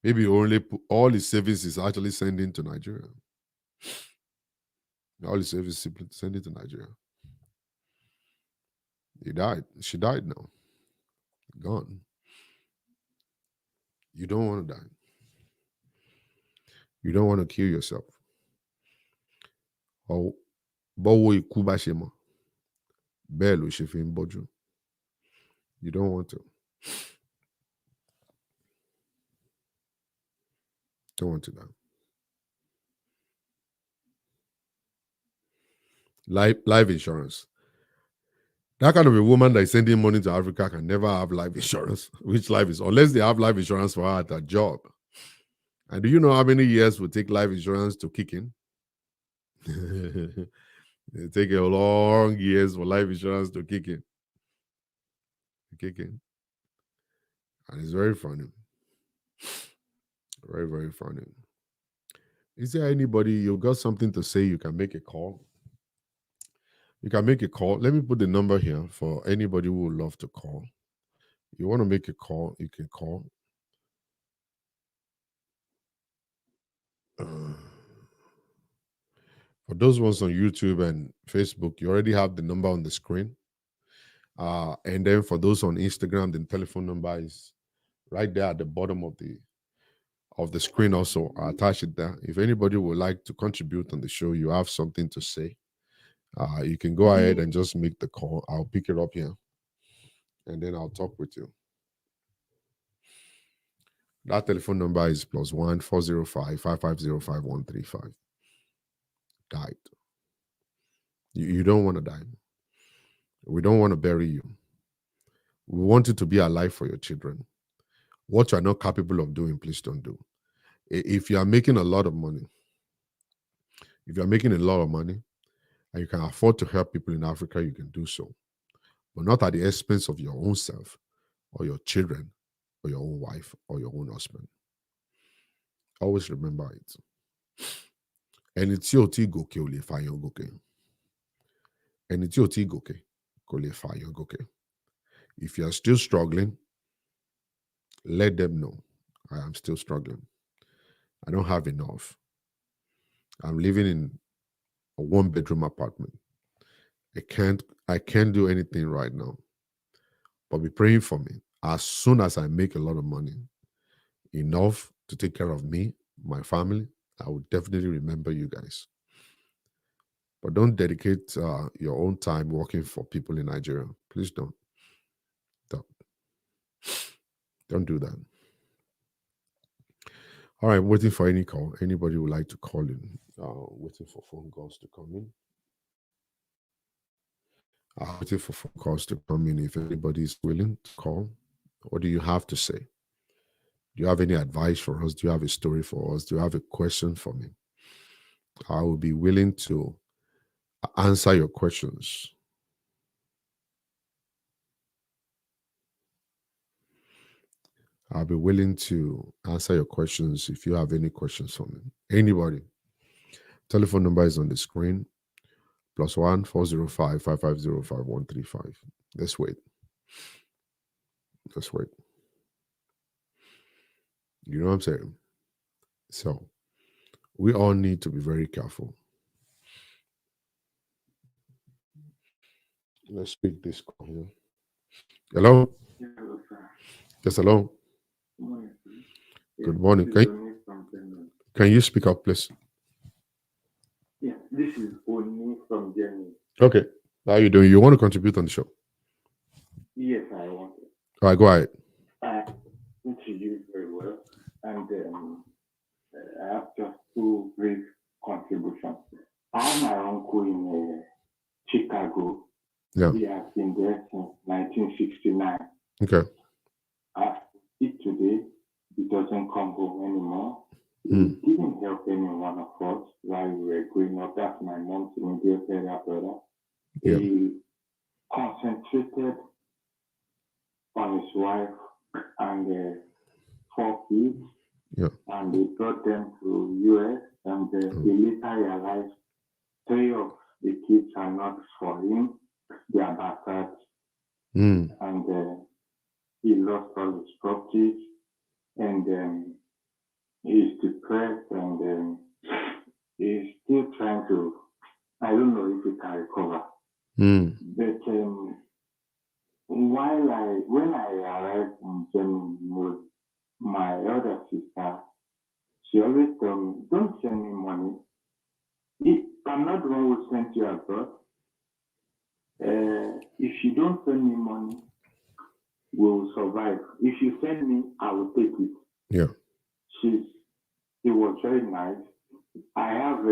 S1: Maybe all his savings is actually sending to Nigeria. All his savings simply sending to Nigeria. He died. She died now. Gone. You don't want to die. You don't want to kill yourself. Or you don't want to. Don't want to die. Life insurance. That kind of a woman that is sending money to Africa can never have life insurance. Unless they have life insurance for her at a job. And do you know how many years will take life insurance to kick in? It take a long years for life insurance to kick in. And it's very funny. Very, very funny. Is there anybody, you got something to say, you can make a call? You can make a call. Let me put the number here for anybody who would love to call. You want to make a call, you can call. For those ones on YouTube and Facebook, you already have the number on the screen. And then for those on Instagram, the telephone number is right there at the bottom of the screen also. I attach it there. If anybody would like to contribute on the show, you have something to say, you can go ahead and just make the call. I'll pick it up here, and then I'll talk with you. That telephone number is +1 405 550 5135. Died. You don't want to die. We don't want to bury you. We want you to be alive for your children. What you are not capable of doing, please don't do. If you are making a lot of money, If you're making a lot of money and you can afford to help people in Africa, you can do so, but not at the expense of your own self or your children or your own wife or your own husband. Always remember it. Ẹni tí ò tí gòkè ò lè fàyàn gòkè. Ẹni tí ò tí gòkè kò lè fàyàn gòkè. If you're still struggling, let them know I am still struggling. I don't have enough. I'm living in a 1-bedroom apartment. I can't do anything right now. But be praying for me. As soon as I make a lot of money, enough to take care of me, my family, I will definitely remember you guys. But don't dedicate your own time working for people in Nigeria. Please don't. Don't do that. All right, waiting for any call. Anybody would like to call in? Waiting for phone calls to come in. Waiting for phone calls to come in. If anybody is willing to call, what do you have to say? Do you have any advice for us? Do you have a story for us? Do you have a question for me? I will be willing to answer your questions. I'll be willing to answer your questions if you have any questions for me. Anybody. Telephone number is on the screen. +1 405 550 5135. Let's wait. Let's wait. You know what I'm saying? So we all need to be very careful. Let's pick this call here. Hello?
S2: Hello, sir.
S1: Yes, hello.
S2: Good morning, sir.
S1: Good morning.
S2: This is Oni from Germany.
S1: Can you speak up, please?
S2: Yeah, this is Oni from Germany.
S1: Okay. How are you doing? You want to contribute on the show?
S2: Yes, I want it.
S1: All right, go ahead.
S2: I introduced very well, and I have just two brief contributions. I have my uncle in Chicago.
S1: Yeah.
S2: He has been there since 1969.
S1: Okay.
S2: Today, he doesn't come home anymore.
S1: Mm.
S2: He didn't help any one of us while we were growing up. That's my mom's immediate elder brother.
S1: Yeah.
S2: He concentrated on his wife and 4 kids.
S1: Yeah.
S2: And he brought them to US, and he later realized 3 of the kids are not for him. They are bastards.
S1: Mm.
S2: And he lost all his properties, and he's depressed, and he's still trying to, I don't know if he can recover.
S1: Mm.
S2: But when I arrived in Germany, my other sister, she always told me, don't send me money. I'm not the one who sent you abroad. If you don't send me money, we will survive. If you send me, I will take it.
S1: Yeah.
S2: It was very nice. I have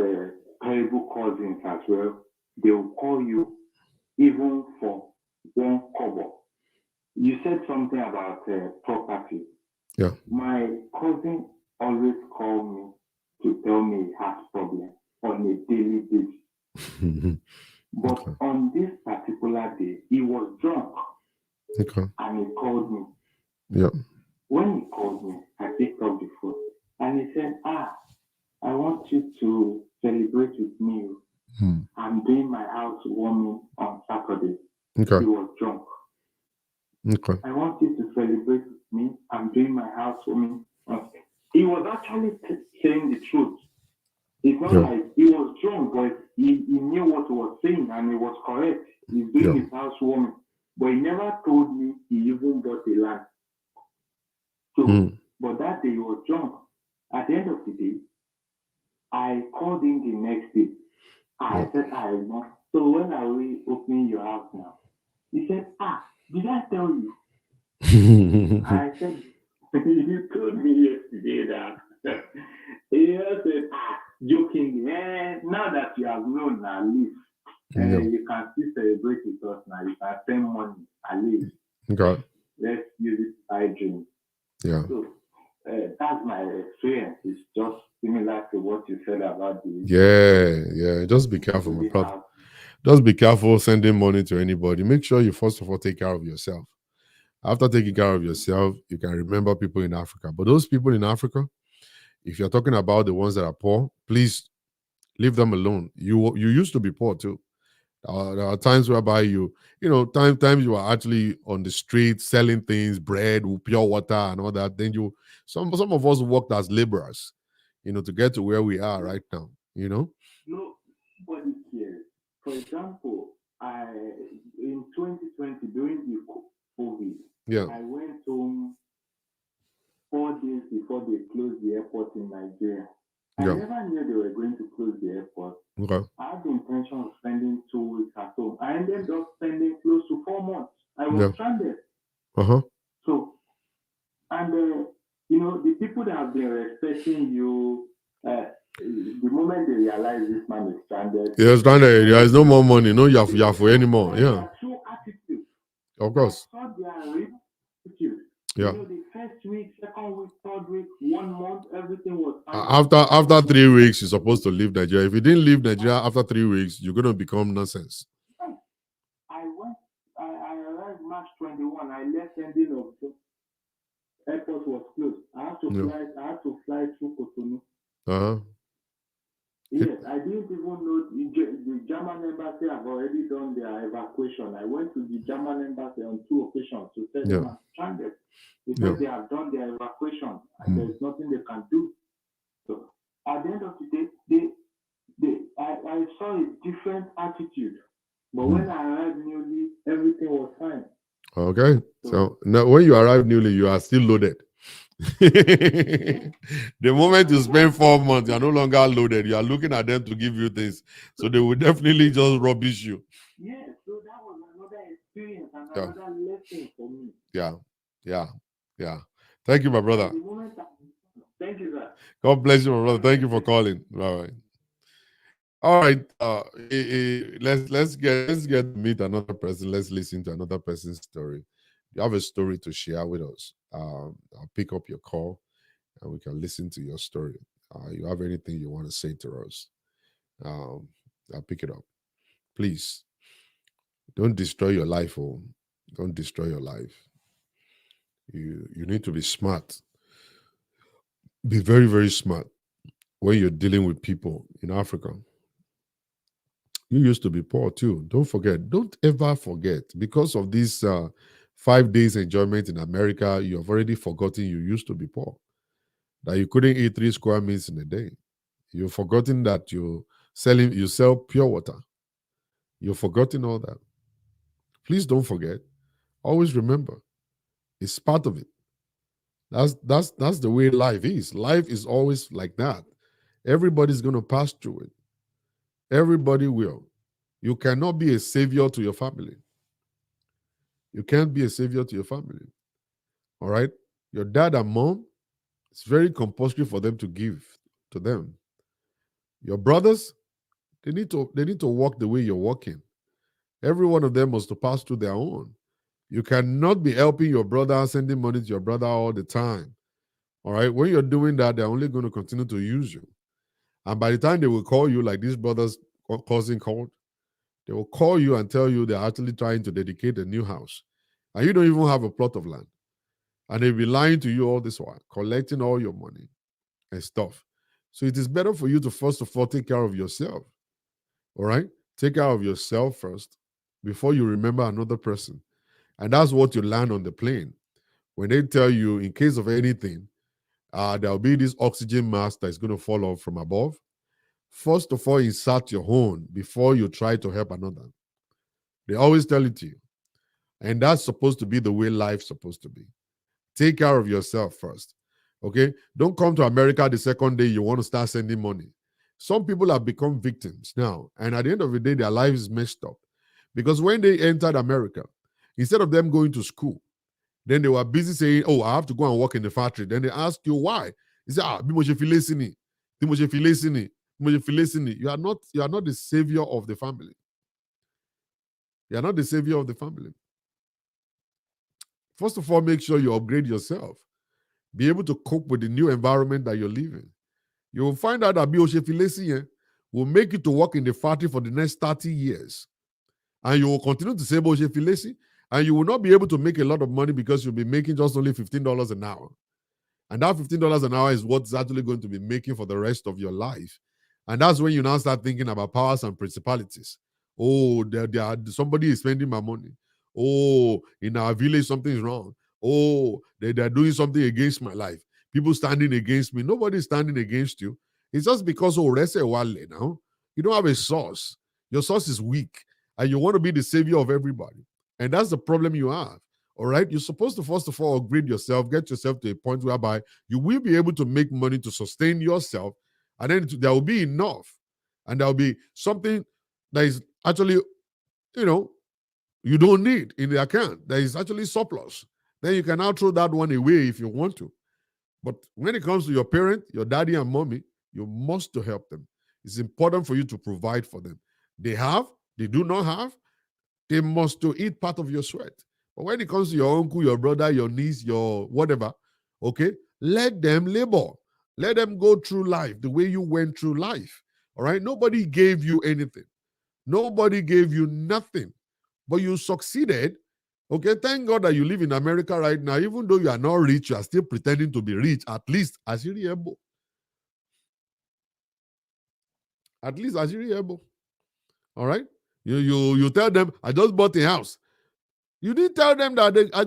S2: terrible cousins as well. They will call you even for 1 kobo. You said something about property.
S1: Yeah.
S2: My cousin always called me to tell me he has problems on a daily basis. But
S1: Okay.
S2: on this particular day, he was drunk.
S1: Okay.
S2: And he called me.
S1: Yeah.
S2: When he called me, I picked up the phone. And he said, I want you to celebrate with me.
S1: Mm.
S2: I'm doing my house warming on Saturday.
S1: Okay.
S2: He was drunk.
S1: Okay.
S2: I want you to celebrate with me. I'm doing my house warming. He was actually saying the truth. It's not like he was drunk, but he knew what he was saying, and he was correct. He's doing his house warming. But he never told me he even bought a land. So, but that day he was drunk. At the end of the day, I called him the next day. I said, know. So when are we opening your house now? He said, did I tell you? I said, you told me yesterday that. He said, jokingly, now that you have known at least, you can still celebrate with us now. You can spend money at least.
S1: Okay.
S2: Let's use it to buy drinks.
S1: Yeah.
S2: So that's my experience. It's just similar to what you said about the.
S1: Yeah. Just be careful, my brother. Just be careful sending money to anybody. Make sure you first of all take care of yourself. After taking care of yourself, you can remember people in Africa. But those people in Africa, if you're talking about the ones that are poor, please leave them alone. You used to be poor too. There are times whereby times you are actually on the street selling things, bread, pure water, and all that. Then some of us worked as laborers, to get to where we are right now.
S2: Nobody cares. For example, in 2020 during the COVID, I went home 4 days before they closed the airport in Nigeria. I never knew they were going to close the airport.
S1: Okay.
S2: I had the intention of spending 2 weeks at home. I ended up spending close to 4 months. I was stranded. So, and the people that have been respecting you, the moment they realize this man is stranded,
S1: there is no more money, no yafu anymore. Yeah.
S2: True attitude.
S1: Of course.
S2: I saw their attitude.
S1: Yeah.
S2: The first week, second week, third week, 1 month, everything was fine.
S1: After 3 weeks, you're supposed to leave Nigeria. If you didn't leave Nigeria after 3 weeks, you're going to become nonsense.
S2: I arrived March 21. I left ending of the airport was closed. I had to fly through Cotonou. Yes, I didn't even know the German embassy have already done their evacuation. I went to the German embassy on 2 occasions to tell them I'm stranded. Because they have done their evacuation and there's nothing they can do. So at the end of the day, I saw a different attitude. But when I arrived newly, everything was fine.
S1: Okay. So now when you arrive newly, you are still loaded. The moment you spend 4 months, you are no longer loaded. You are looking at them to give you things. So they will definitely just rubbish you.
S2: Yes, so that was another experience and another lesson for me.
S1: Yeah. Thank you, my brother.
S2: Thank you, sir.
S1: God bless you, my brother. Thank you for calling. All right. Let's get to meet another person. Let's listen to another person's story. You have a story to share with us. I'll pick up your call and we can listen to your story. You have anything you want to say to us? I'll pick it up. Please don't destroy your life. Don't destroy your life. You need to be smart. Be very, very smart when you're dealing with people in Africa. You used to be poor too. Don't forget. Don't ever forget. Because of this 5 days enjoyment in America, you have already forgotten you used to be poor. That you couldn't eat 3 square meals in a day. You've forgotten that you sell pure water. You've forgotten all that. Please don't forget. Always remember. It's part of it. That's the way life is. Life is always like that. Everybody's going to pass through it. Everybody will. You cannot be a savior to your family. You can't be a savior to your family. All right? Your dad and mom, it's very compulsory for them to give to them. Your brothers, they need to walk the way you're walking. Every one of them must to pass through their own. You cannot be helping your brother, sending money to your brother all the time. All right? When you're doing that, they're only going to continue to use you. And by the time they will call you, like this brother's cousin called, they will call you and tell you they're actually trying to dedicate a new house. And you don't even have a plot of land. And they'll be lying to you all this while, collecting all your money and stuff. So it is better for you to first of all take care of yourself. All right? Take care of yourself first before you remember another person. And that's what you learn on the plane. When they tell you, in case of anything, there'll be this oxygen mask that's going to fall off from above. First of all, insert your own before you try to help another. They always tell it to you. And that's supposed to be the way life's supposed to be. Take care of yourself first. Okay? Don't come to America the second day you want to start sending money. Some people have become victims now. And at the end of the day, their life is messed up. Because when they entered America, instead of them going to school, then they were busy saying, oh, I have to go and work in the factory. Then they ask you why. You say, you are not the savior of the family. You are not the savior of the family. First of all, make sure you upgrade yourself. Be able to cope with the new environment that you're living. you will find out that Bioshefilesi will make you to work in the factory for the next 30 years. And you will continue to say Bioshefilesi, and you will not be able to make a lot of money because you'll be making just only $15 an hour. And that $15 an hour is what's actually going to be making for the rest of your life. And that's when you now start thinking about powers and principalities. Oh, somebody is spending my money. Oh, in our village, something is wrong. Oh, they're doing something against my life. People standing against me. Nobody's standing against you. It's just because now you don't have a source. Your source is weak, and you want to be the savior of everybody. And that's the problem you have. All right. You're supposed to first of all upgrade yourself, get yourself to a point whereby you will be able to make money to sustain yourself. And then there will be enough. And there will be something that is actually, you don't need in the account. There is actually surplus. Then you can now throw that one away if you want to. But when it comes to your parent, your daddy and mommy, you must to help them. It's important for you to provide for them. They do not have, they must to eat part of your sweat. But when it comes to your uncle, your brother, your niece, your whatever, okay, let them labor. Let them go through life the way you went through life. All right? Nobody gave you anything. Nobody gave you nothing. But you succeeded. Okay, thank God that you live in America right now. Even though you are not rich, you are still pretending to be rich. At least Ashiri Ebo. At least Ashiri Ebo. All right? You tell them, I just bought a house. You didn't tell them that I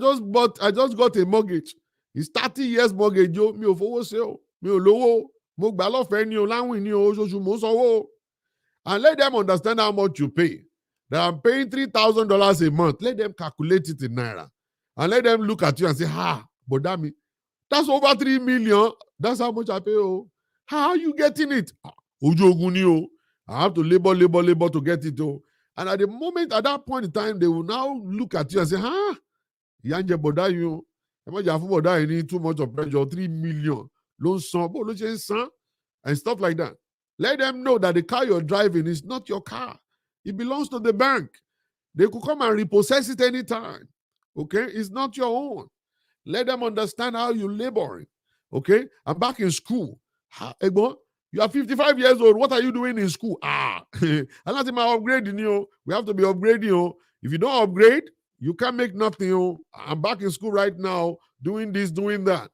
S1: just got a mortgage. It's 30 years mortgage. Yo, mi ò fowó ṣe o. Mi ò lówó. Mo gbà lọ́fẹ̀ẹ́ ni o, láwìn ni o, oṣooṣù mo sanwó. And let them understand how much you pay. That I'm paying $3,000 a month. Let them calculate it in Naira. And let them look at you and say, but that's over 3 million. That's how much I pay. Oh. How are you getting it? I have to labor to get it. Oh. And at that point in time, they will now look at you and say, Yanje Boda, you need too much of pressure, 3 million. And stuff like that. Let them know that the car you're driving is not your car. It belongs to the bank. They could come and repossess it anytime. Okay? It's not your own. Let them understand how you're laboring. Okay? I'm back in school. You are 55 years old. What are you doing in school? I'm not upgrading you. We have to be upgrading you. If you don't upgrade, you can't make nothing. I'm back in school right now, doing this, doing that.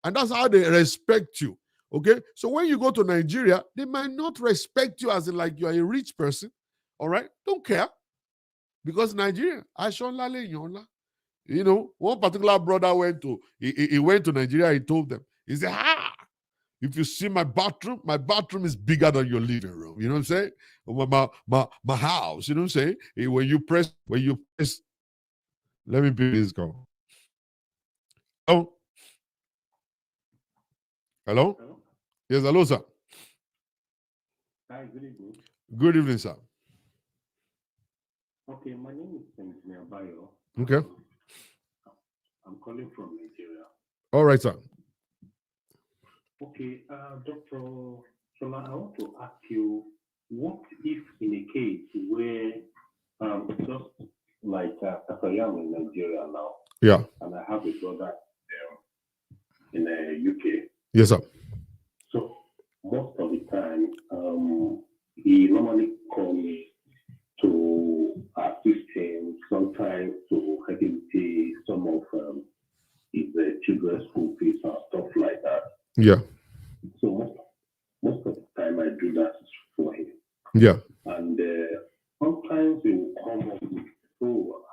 S1: And that's how they respect you. Okay? So when you go to Nigeria, they might not respect you as in like you are a rich person. All right? Don't care. Because Nigeria, one particular brother went to Nigeria, he told them, he said, if you see my bathroom is bigger than your living room. You know what I'm saying? My house, you know what I'm saying? When you press, let me pick this call. Oh. Hello?
S2: Hello?
S1: Yes, hello, sir.
S2: Hi, good evening.
S1: Good evening, sir.
S2: Okay, my name is Engineer Bayo.
S1: Okay.
S2: I'm calling from Nigeria.
S1: All right, sir.
S2: Okay, Dr. Shola, I want to ask you, what if in a case where just like I am in Nigeria now,
S1: yeah,
S2: and I have a brother in the UK.
S1: Yes, sir.
S2: So most of the time, he normally calls me to assist him, sometimes to help him pay some of his children's school fees and stuff like that.
S1: Yeah.
S2: So most of the time I do that for him.
S1: Yeah.
S2: And sometimes he will come up with,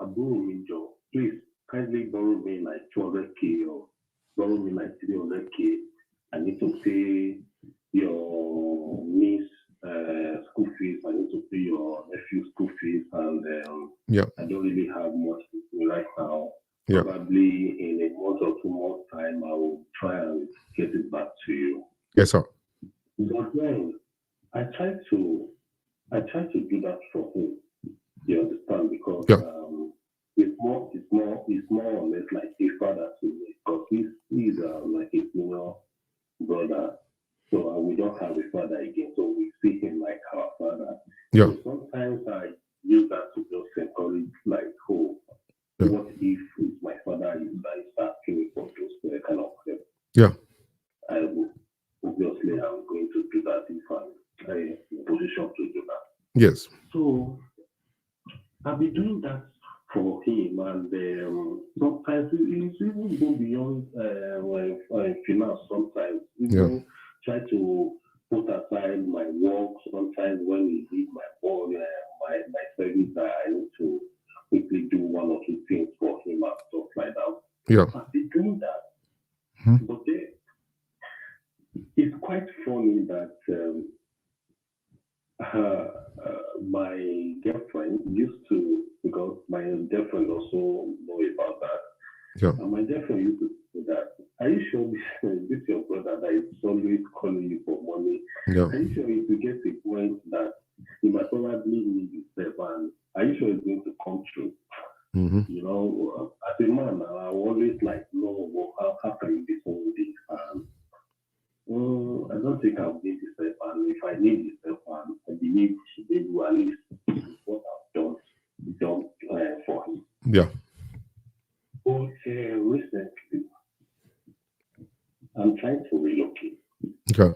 S2: Abu Minjo, please kindly borrow me like 200K or borrow me like 300K. I need to pay your niece school fees. I need to pay your nephew school fees, and I don't really have much to do right now.
S1: Yeah.
S2: Probably in a month or 2 months' time, I will try and get it back to you.
S1: Yes, sir.
S2: But then I try to do that for him. You understand? Because it's more or less like a father to me, because he's like a senior brother. So we don't have a father again. So we see him like our father.
S1: Yeah.
S2: So sometimes I use that to just encourage, like, what if my father is asking me for those kind of help?
S1: Yeah.
S2: Obviously, I'm going to do
S1: Yes.
S3: So I've been doing that for him, and sometimes it's even go beyond finance. Sometimes even try to put aside my work. Sometimes when we need my work, my service, I need to quickly do one or two things for him and stuff like that.
S1: Yeah.
S3: I've been doing that, but then it's quite funny that my girlfriend used to, because my girlfriend also know about that.
S1: Yeah.
S3: And my girlfriend used to say that, are you sure this your brother that is always calling you for money?
S1: Yeah.
S3: Are you sure it will get to a point that he might probably need himself, and are you sure it's going to come true?
S1: Mm-hmm.
S3: You know, as a man, I always like, no, how can you be so this? I don't think I'll need this help, and if I need this help, I believe they will at least what I've done for him.
S1: Yeah.
S3: But recently, I'm trying to relocate.
S1: Okay.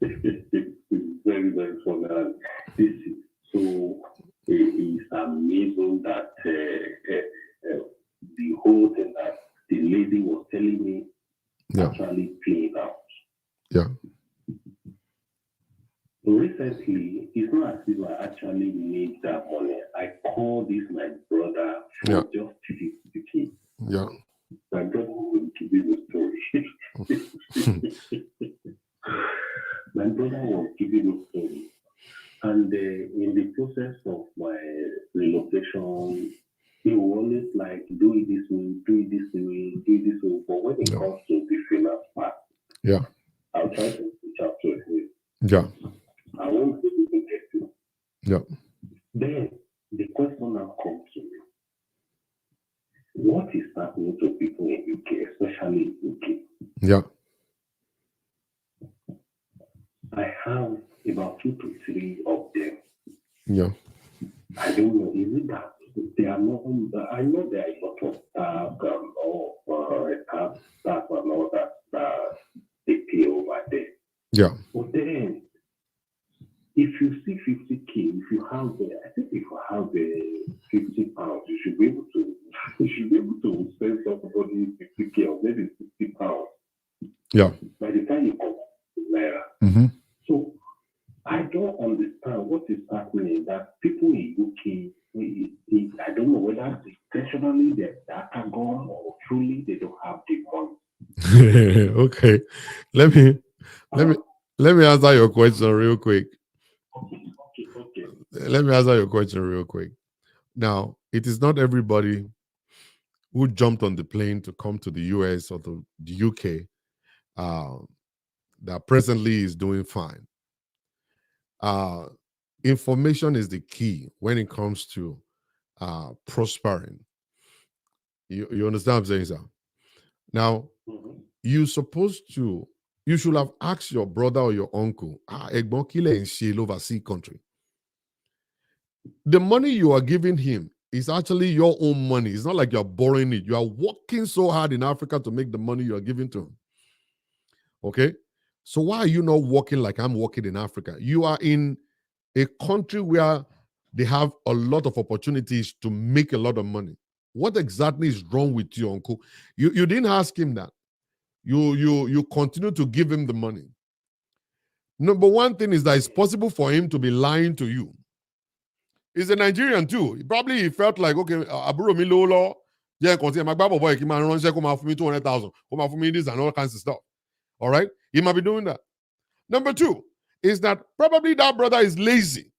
S3: It's very, very funny. And this is so it's amazing that the whole thing that the lady was telling me actually played out.
S1: Yeah.
S3: Recently, it's not as if I actually need that money. I call this my brother for just speaking.
S1: Yeah.
S3: My brother will give you the story. My brother was giving me story. And in the process of my relocation, he will always like, do it this way, do it this way, do it this way. But when it comes to the finance part, I'll try to reach out to him.
S1: Yeah.
S3: I won't be able to get to.
S1: Yeah.
S3: Then the question now comes to me. What is happening to people in UK, especially in UK?
S1: Yeah.
S3: I have about 2 to 3 of them.
S1: Yeah.
S3: I don't know. Is it that they are not? I know there are a lot of staff and all that they pay over there.
S1: Yeah.
S3: But then, if you see 50k, if you have I think if you have £50, you should be able to spend somebody 50k or maybe £60.
S1: Yeah.
S3: By the time you come to Naira.
S1: Mm-hmm.
S3: So I don't understand what is happening. That people in UK, I don't know whether intentionally they're data gone or truly they don't have the money.
S1: Okay. Let me answer your question real quick.
S3: Okay.
S1: Let me answer your question real quick. Now, it is not everybody who jumped on the plane to come to the US or the UK that presently is doing fine. Information is the key when it comes to prospering. You understand what I'm saying, sir? Now, you should have asked your brother or your uncle, Egbon Kile in Shale overseas country. The money you are giving him is actually your own money. It's not like you're borrowing it. You are working so hard in Africa to make the money you are giving to him. Okay? So why are you not working like I'm working in Africa? You are in a country where they have a lot of opportunities to make a lot of money. What exactly is wrong with you, uncle? You didn't ask him that. You continue to give him the money. Number one thing is that it's possible for him to be lying to you. He's a Nigerian too. He felt like, okay, Aburo mi lolo, yeah, continue. My Bible boy, come and come for me 200,000, come for me this and all kinds of stuff. All right, he might be doing that. Number two is that probably that brother is lazy.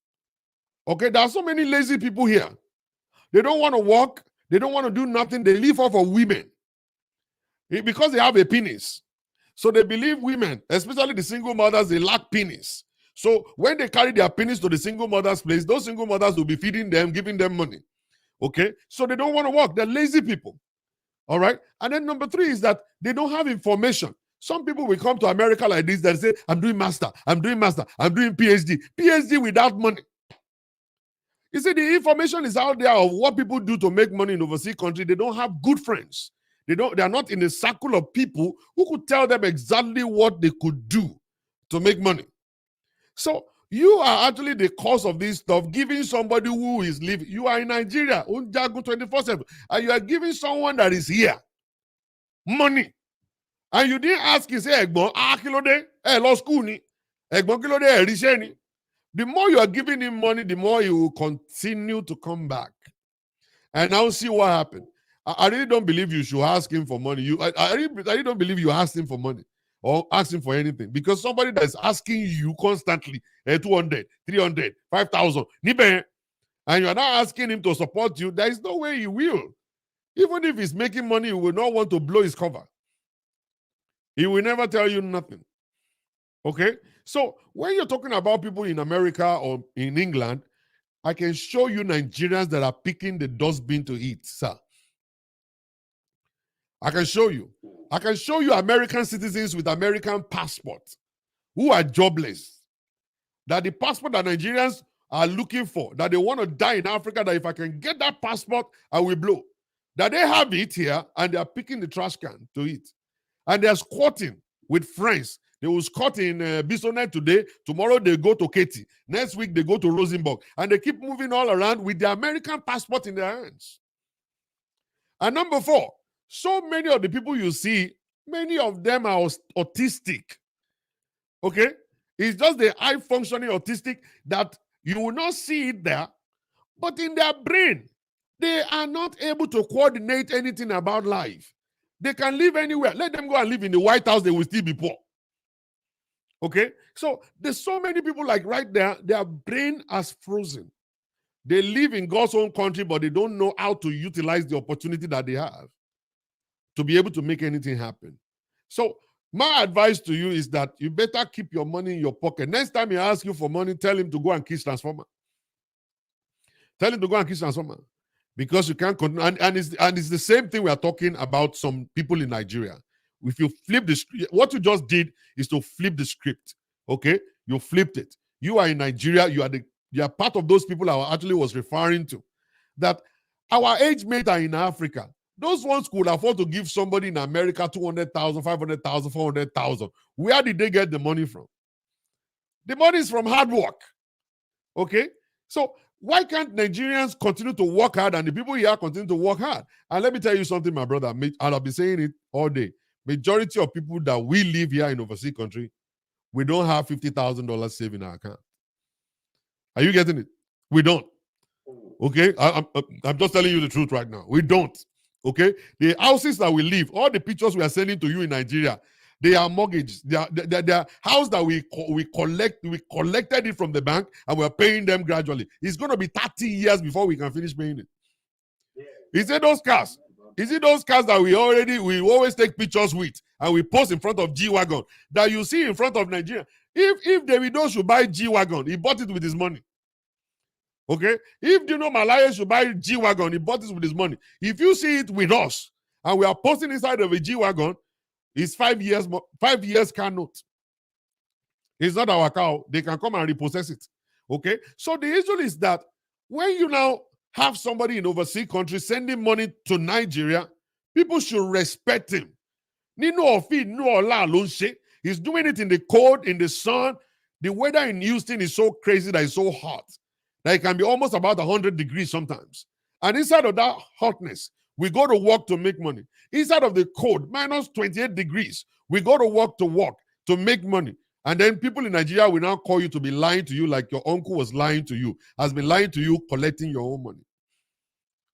S1: Okay, there are so many lazy people here. They don't want to work. They don't want to do nothing. They live off of women because they have a penis. So they believe women, especially the single mothers, they lack penis. So when they carry their penis to the single mother's place, those single mothers will be feeding them, giving them money. Okay? So they don't want to work. They're lazy people. All right? And then number three is that they don't have information. Some people will come to America like this that say, I'm doing master, I'm doing PhD. PhD without money. You see, the information is out there of what people do to make money in overseas country. They don't have good friends. They are not in a circle of people who could tell them exactly what they could do to make money. So You are actually the cause of this stuff, giving somebody who is living. You are in Nigeria, 24/7, and you are giving someone that is here money. And you didn't ask him, say, Egbon, kilode, law school ni. Egbon kilode, rishe ni. The more you are giving him money, the more he will continue to come back. And now see what happened. I really don't believe you should ask him for money. I really don't believe you asked him for money or ask him for anything, because somebody that's asking you constantly 200, 300, 5,000, and you are not asking him to support you, there is no way he will. Even if he's making money, he will not want to blow his cover. He will never tell you nothing. Okay? So when you're talking about people in America or in England, I can show you Nigerians that are picking the dustbin to eat, sir. I can show you. I can show you American citizens with American passports who are jobless. That the passport that Nigerians are looking for, that they want to die in Africa, that if I can get that passport, I will blow. That they have it here and they are picking the trash can to eat. And they're squatting with friends. They will squat in Bisonet today. Tomorrow they go to Katy. Next week they go to Rosenborg. And they keep moving all around with the American passport in their hands. And number 4, so many of the people you see, many of them are autistic. Okay? It's just the high-functioning autistic that you will not see it there, but in their brain, they are not able to coordinate anything about life. They can live anywhere. Let them go and live in the White House, they will still be poor. Okay? So there's so many people like right there, their brain has frozen. They live in God's own country, but they don't know how to utilize the opportunity that they have to be able to make anything happen. So my advice to you is that you better keep your money in your pocket. Next time he asks you for money, tell him to go and kiss transformer. Tell him to go and kiss transformer. Because you can't continue. And it's the same thing we are talking about some people in Nigeria. If you flip the script, what you just did is to flip the script. Okay? You flipped it. You are in Nigeria. You are part of those people I actually was referring to. That our age mates are in Africa. Those ones could afford to give somebody in America 200,000, 500,000, 400,000. Where did they get the money from? The money is from hard work. Okay? So why can't Nigerians continue to work hard and the people here continue to work hard? And let me tell you something, my brother. I'll be saying it all day. Majority of people that we live here in overseas country, we don't have $50,000 saved in our account. Are you getting it? We don't. Okay? I'm just telling you the truth right now. We don't. Okay? The houses that we live, all the pictures we are sending to you in Nigeria, they are mortgaged. They are house that we collected it from the bank and we're paying them gradually. It's going to be 30 years before we can finish paying it. Is it those cars? Is it those cars that we always take pictures with and we post in front of G-Wagon that you see in front of Nigeria? If Davido should buy G-Wagon, he bought it with his money. Okay? If Dino Malaya should buy G-Wagon, he bought it with his money. If you see it with us and we are posting inside of a G-Wagon, it's 5 years car note. It's not our car. They can come and repossess it. Okay? So the issue is that when you now have somebody in overseas countries sending money to Nigeria, people should respect him. He's doing it in the cold, in the sun. The weather in Houston is so crazy that it's so hot that it can be almost about 100 degrees sometimes. And inside of that hotness, we go to work to make money. Inside of the cold, minus 28 degrees, we go to work to make money. And then people in Nigeria will now call you to be lying to you like your uncle was lying to you, has been lying to you, collecting your own money.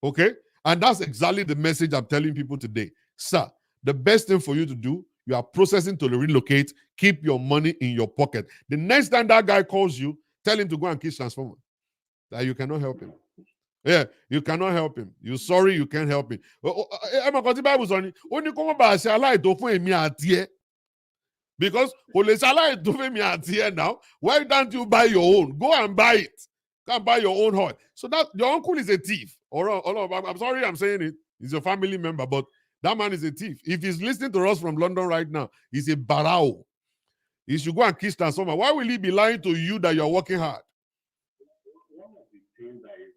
S1: Okay? And that's exactly the message I'm telling people today. Sir, the best thing for you to do, you are processing to relocate, keep your money in your pocket. The next time that guy calls you, tell him to go and kiss transformer. That you cannot help him. Yeah, you cannot help him. You're sorry, you can't help him. Because now, why don't you buy your own? Go and buy it. Go and buy your own oil. So that your uncle is a thief. I'm sorry I'm saying it. He's a family member, but that man is a thief. If he's listening to us from London right now, he's a barao. He should go and kiss transformer. Why will he be lying to you that you're working hard?
S3: One of the things that is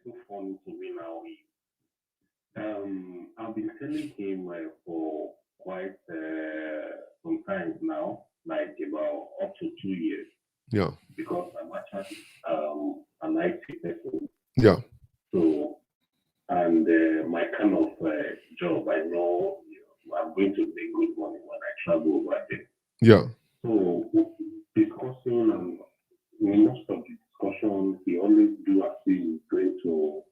S3: so funny to me now is I've been telling him for quite some time now, like about up to 2 years,
S1: Yeah.
S3: because I'm actually an IT person.
S1: Yeah.
S3: So, and my kind of job, I know, I'm going to make good money when I travel over there.
S1: Yeah.
S3: So, discussing and in most of the discussions, he always do as if he's going to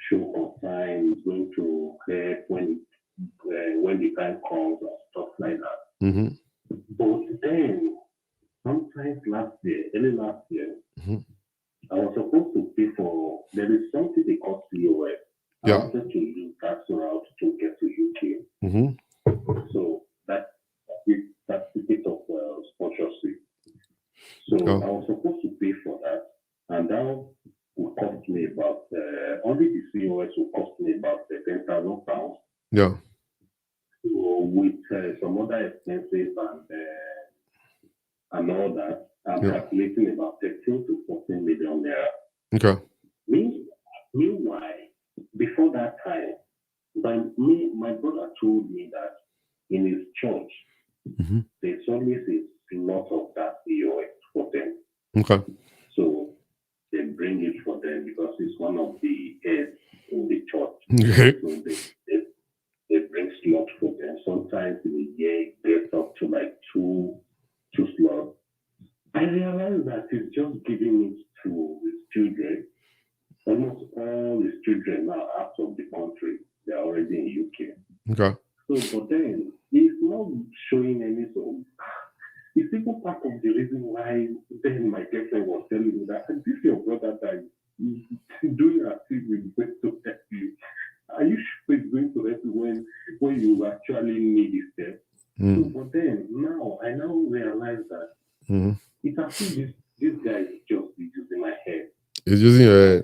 S3: show on time, he's going to help when the time comes and stuff like that.
S1: Mm-hmm.
S3: But then, sometimes early last year,
S1: Mhm.
S3: I was supposed to pay for, there is something they call COS. I
S1: Yeah.
S3: wanted to use that route to get to UK.
S1: Mm-hmm.
S3: So that's a bit of sponsorship. So
S1: Oh.
S3: I was supposed to pay for that. And that would cost me about, only the COS would cost me about £10,000.
S1: Yeah.
S3: So with some other expenses and all that, I'm
S1: Yeah.
S3: calculating about 13 to 14 million naira.
S1: Okay.
S3: Meanwhile, before that time, my brother told me that in his church,
S1: Mm-hmm.
S3: there's always a lot of that COS for them.
S1: Okay.
S3: So they bring it for them because it's one of the heads in the church.
S1: Okay.
S3: So they bring slots for them. Sometimes in a year, it gets up to like two slots. I realized that he's just giving it to his children. Almost all his children now out of the country. They're already in UK.
S1: Okay.
S3: So, but then he's not showing any sort. It's even part of the reason why then my girlfriend was telling me that this your brother that is doing as if he's going to help you. Are you sure he's going to help you when you actually need his help?
S1: Mm.
S3: So, but then I now realize that
S1: Mm-hmm.
S3: it's as if this guy is just using my head.
S1: It's using your head.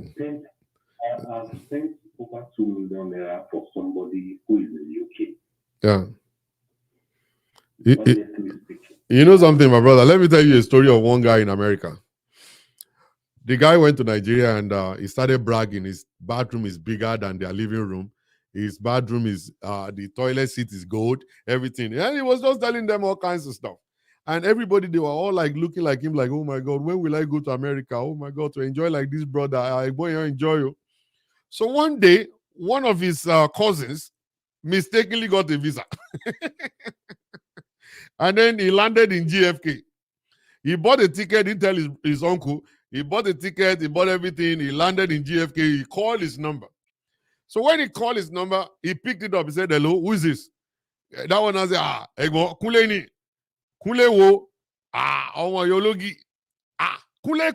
S3: I've spent over 2 million naira for somebody who is in the UK.
S1: Yeah.
S3: Honestly speaking.
S1: You know something, my brother? Let me tell you a story of one guy in America. The guy went to Nigeria and he started bragging. His bathroom is bigger than their living room. His bathroom is, the toilet seat is gold, everything. And he was just telling them all kinds of stuff. And everybody, they were all like looking like him, like, oh my God, when will I go to America? Oh my God, to enjoy like this brother. I go and enjoy you. So one day, one of his cousins mistakenly got a visa. And then he landed in GFK. He bought a ticket, didn't tell his uncle. He bought a ticket, he bought everything. He landed in GFK. He called his number. So when he called his number, he picked it up. He said, hello, who is this? That one I said, Ego, Kule ni. Kule wo. Ọmọ Yologi. Kule.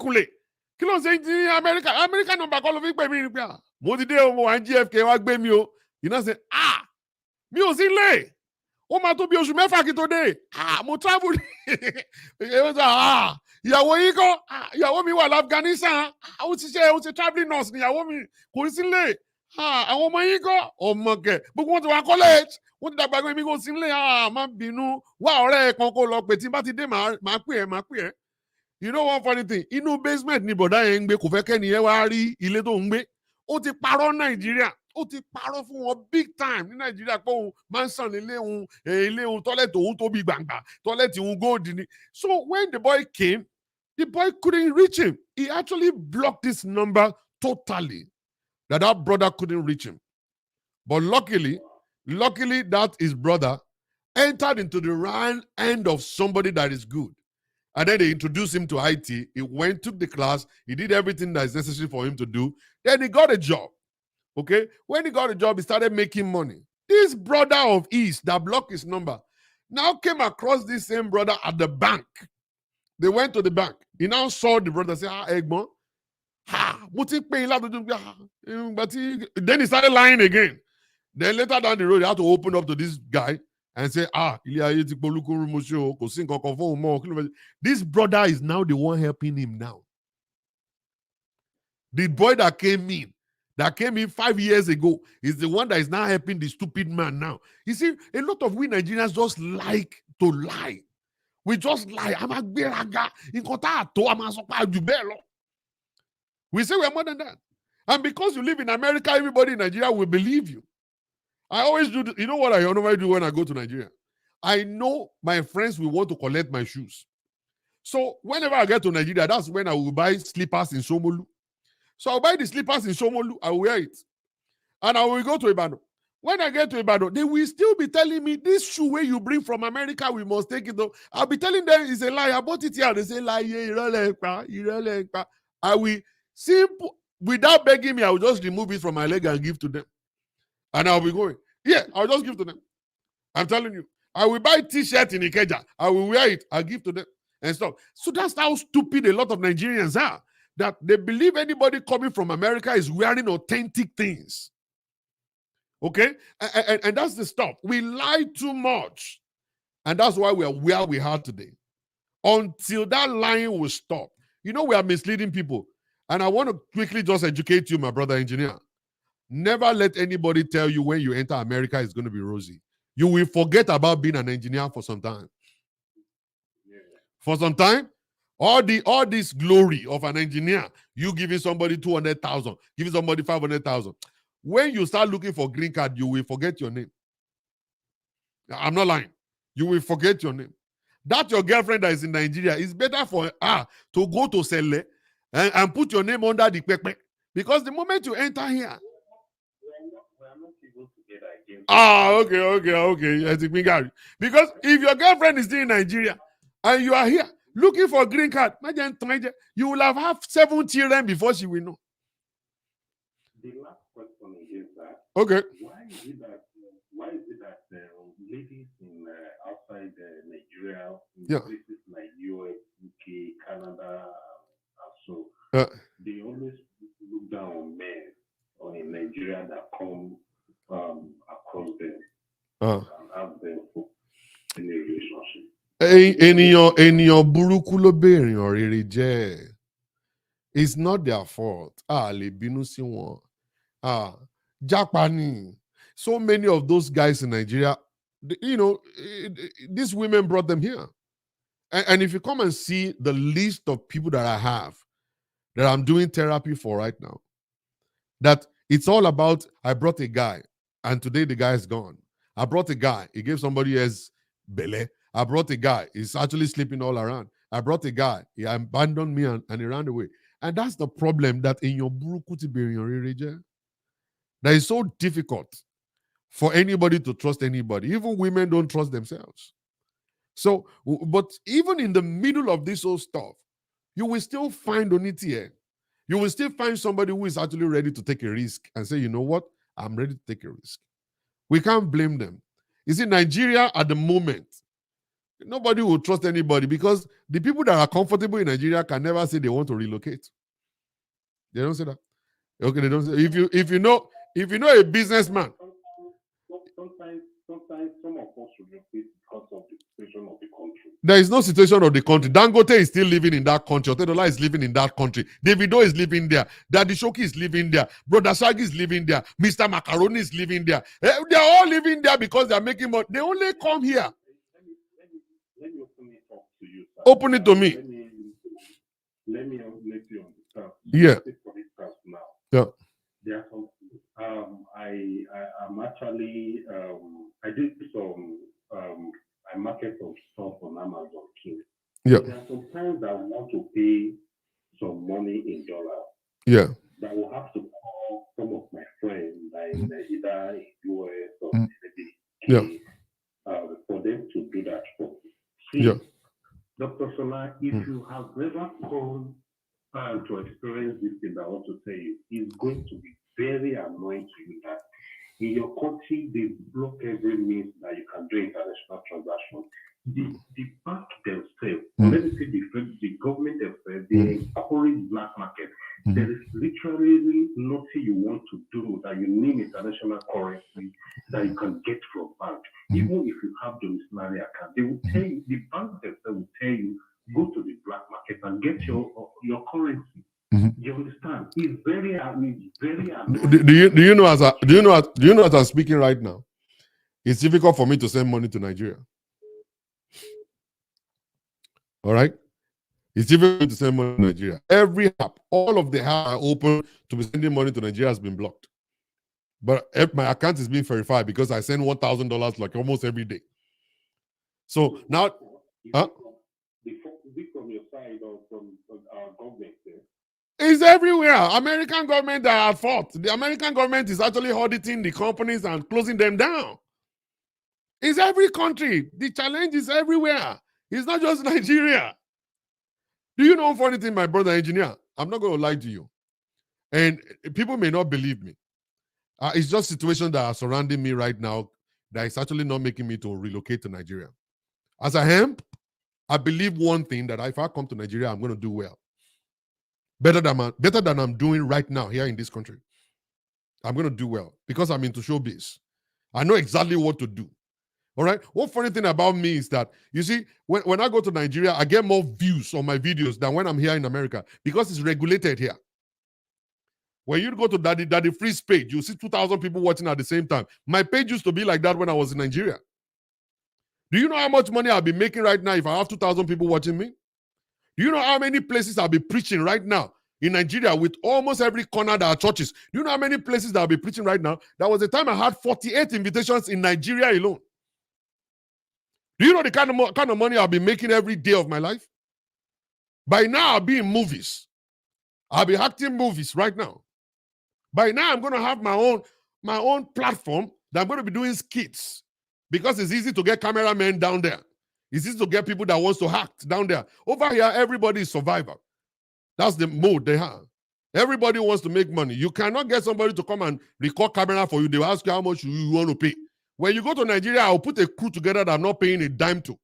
S1: Kí ló ń ṣe ní America number call fi pè mí ni pé mo ti dé o, mo wà ní GFK wá gbé mi o. You know say, mi ò sí lé. Ó máa tó bí oṣù mẹ́fà kí tó dé. Mo travel. Ìyàwó yín kọ́, ìyàwó mi wà l'Afghanistan. Ó ti traveling nurse ni ìyàwó mi. Kò sí lé. Àwọn ọmọ yín kọ́, ọmọ kẹ̀. Gbogbo wọn ti wá college. Wọ́n ti dàgbà mi kò sí lé. Má bínú. Wá ọ̀rẹ́ ẹ̀ kan kó lọ pé tí n bá ti dé màá pè ẹ́. You know one funny thing? Inú basement ni bọ̀dá yẹn ń gbé. Kò fẹ́ kẹ́ni yẹn wá rí ilé tó ń gbé. Ó ti parọ́ Nàìjíríà. Ó ti parọ́ fún wọn big time ní Nàìjíríà pé òun máa ń sàn ilé òun tọ́lẹ̀tì òun tóbi gbàǹgbà tọ́lẹ̀tì òun gold ni. So when the boy came, the boy couldn't reach him. He actually blocked this number totally. That brother couldn't reach him. But luckily that his brother entered into the right end of somebody that is good. And then they introduced him to IT. He went, took the class. He did everything that is necessary for him to do. Then he got a job. Okay? When he got a job, he started making money. This brother of his that blocked his number now came across this same brother at the bank. They went to the bank. He now saw the brother say, Egbon, then he started lying again. Then later down the road, he had to open up to this guy and say, this brother is now the one helping him now. The boy that came in 5 years ago is the one that is now helping the stupid man now. You see, a lot of we Nigerians just like to lie. We just lie. We say we're more than that. And because you live in America, everybody in Nigeria will believe you. I always do, you know what I normally do when I go to Nigeria? I know my friends will want to collect my shoes. So whenever I get to Nigeria, that's when I will buy slippers in Shomolu. So I'll buy the slippers in Shomolu, I will wear it. And I will go to Ibadan. When I get to Ibadan, they will still be telling me, this shoe where you bring from America, we must take it. I'll be telling them it's a lie. I bought it here. They say, lie, I will simple, without begging me, I will just remove it from my leg and give to them. And I'll be going. Yeah, I'll just give to them. I'm telling you. I will buy t-shirt in Ikeja. I will wear it. I'll give to them and stuff. So that's how stupid a lot of Nigerians are. That they believe anybody coming from America is wearing authentic things. Okay? And that's the stuff. We lie too much. And that's why we are where we are today. Until that lying will stop. You know, we are misleading people. And I want to quickly just educate you, my brother engineer. Never let anybody tell you when you enter America it's going to be rosy. You will forget about being an engineer for some time. For some time, all this glory of an engineer, you giving somebody 200,000, giving somebody 500,000. When you start looking for green card, you will forget your name. I'm not lying. You will forget your name. That your girlfriend that is in Nigeria, is better for her to go to Sele and put your name under the pepe. Because the moment you enter here, okay. Because if your girlfriend is still in Nigeria and you are here looking for a green card, you will have 7 children before she will know.
S3: The last question is that
S1: okay.
S3: Why is it that ladies in outside Nigeria, in places like US, UK, Canada, and so they always look down on men or in Nigeria that come across them and have them in a relationship.
S1: Ènìyàn burúkú ló bẹ èèyàn rere jẹ́. It's not their fault. Lè bínú sí wọn. Japani. So many of those guys in Nigeria, you know, these women brought them here. And if you come and see the list of people that I have, that I'm doing therapy for right now, that it's all about, I brought a guy, and today the guy is gone. I brought a guy, he gave somebody else bele. I brought a guy, he's actually sleeping all around. I brought a guy, he abandoned me and he ran away. And that's the problem, that in your burukuti berin, that is so difficult for anybody to trust anybody. Even women don't trust themselves. So, but even in the middle of this whole stuff, you will still find Onitie. You will still find somebody who is actually ready to take a risk and say, you know what, I'm ready to take a risk. We can't blame them. You see, Nigeria at the moment, nobody will trust anybody because the people that are comfortable in Nigeria can never say they want to relocate. They don't say that. Okay, they don't say. If you know a businessman.
S3: Sometimes some of us relocate because of the situation of the country.
S1: There is no situation of the country. Dangote is still living in that country. Otedola is living in that country. Davido is living there. Daddy Shoki is living there. Brother Shaggy is living there. Mr. Macaroni is living there. They are all living there because they are making money. They only come here.
S3: Let me open it up to you, sir.
S1: Open it to me.
S3: Let me let you understand.
S1: Yeah.
S3: Now.
S1: Yeah.
S3: There are some. I'm actually. I did some. I market some stuff on Amazon too.
S1: Yeah.
S3: There are some times that I want to pay some money in dollars.
S1: Yeah.
S3: That will have to call some of my friends, like either in US or maybe for them to do that for me. See, Dr. Sola, if you have never come to experience this thing, I want to tell you, it's going to be very annoying to you that in your country, they block every means that you can do international transactions. The bank themselves, let me say the government themselves, they encourage black market. There is literally nothing you want to do that you need international currency that you can get from bank. Even if you have domiciliary account, they will tell you, the bank themselves will tell you, go to the black market and get your currency. You understand? It's very annoying.
S1: Do you know as I'm speaking right now, it's difficult for me to send money to Nigeria. All right? It's difficult to send money to Nigeria. Every app, all of the apps I open to be sending money to Nigeria has been blocked. But my account is being verified because I send $1,000 like almost every day. So now,
S3: from your from our government.
S1: It's everywhere. American government are at fault. The American government is actually auditing the companies and closing them down. It's every country. The challenge is everywhere. It's not just Nigeria. Do you know funny thing, my brother engineer? I'm not going to lie to you. And people may not believe me. It's just situations that are surrounding me right now that is actually not making me to relocate to Nigeria. As I am, I believe one thing, that if I come to Nigeria, I'm going to do well. Better than I'm doing right now here in this country. I'm going to do well because I'm into showbiz. I know exactly what to do. All right. One funny thing about me is that, you see, when I go to Nigeria, I get more views on my videos than when I'm here in America because it's regulated here. When you go to Daddy Freeze page, you see 2,000 people watching at the same time. My page used to be like that when I was in Nigeria. Do you know how much money I'll be making right now if I have 2,000 people watching me? Do you know how many places I'll be preaching right now in Nigeria with almost every corner that are churches? Do you know how many places that I'll be preaching right now? There was a time I had 48 invitations in Nigeria alone. Do you know the kind of money I'll be making every day of my life? By now, I'll be in movies. I'll be acting movies right now. By now, I'm going to have my own platform that I'm going to be doing skits because it's easy to get cameramen down there. It's easy to get people that wants to act down there. Over here, everybody is survivor. That's the mode they have. Everybody wants to make money. You cannot get somebody to come and record camera for you. They will ask you how much you want to pay. When you go to Nigeria, I'll put a crew together that I'm not paying a dime to.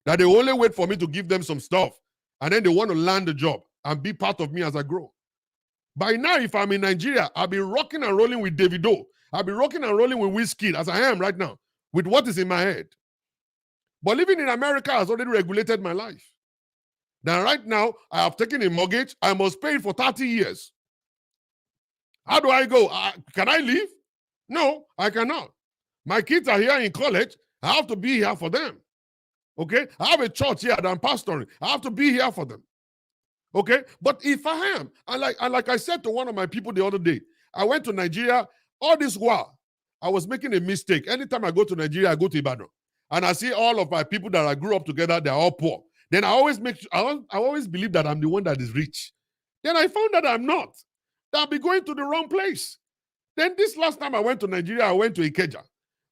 S1: That they only wait for me to give them some stuff. And then they want to land the job and be part of me as I grow. By now, if I'm in Nigeria, I'll be rocking and rolling with Davido. I'll be rocking and rolling with Wizkid, as I am right now, with what is in my head. But living in America has already regulated my life. Now, right now, I have taken a mortgage. I must pay it for 30 years. How do I go? Can I leave? No, I cannot. My kids are here in college. I have to be here for them. Okay? I have a church here that I'm pastoring. I have to be here for them. Okay? But if I am, and like I said to one of my people the other day, I went to Nigeria. All this while, I was making a mistake. Anytime I go to Nigeria, I go to Ibadan. And I see all of my people that I grew up together, they're all poor. Then I always believe that I'm the one that is rich. Then I found that I'm not. That I'll be going to the wrong place. Then this last time I went to Nigeria, I went to Ikeja.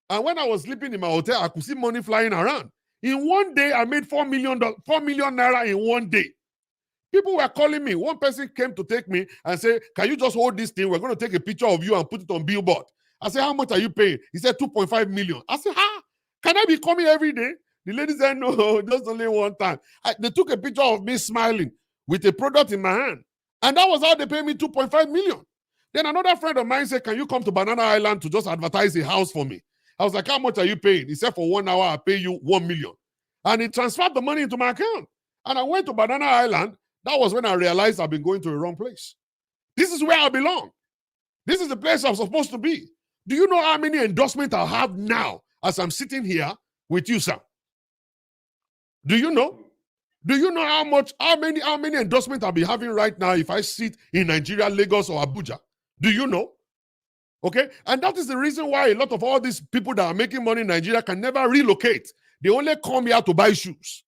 S1: And when I was sleeping in my hotel, I could see money flying around. In one day, I made $4 million naira in one day. People were calling me. One person came to take me and say, can you just hold this thing? We're going to take a picture of you and put it on billboard. I said, how much are you paying? He said, 2.5 million. I said, can I be coming every day? The lady said, no, just only one time. They took a picture of me smiling with a product in my hand. And that was how they paid me 2.5 million. Then another friend of mine said, can you come to Banana Island to just advertise a house for me? I was like, how much are you paying? He said, for 1 hour, I'll pay you 1 million. And he transferred the money into my account. And I went to Banana Island. That was when I realized I've been going to the wrong place. This is where I belong. This is the place I'm supposed to be. Do you know how many endorsements I have now as I'm sitting here with you, sir? Do you know? Do you know how many endorsements I'll be having right now if I sit in Nigeria, Lagos, or Abuja? Do you know? Okay? And that is the reason why a lot of all these people that are making money in Nigeria can never relocate. They only come here to buy shoes.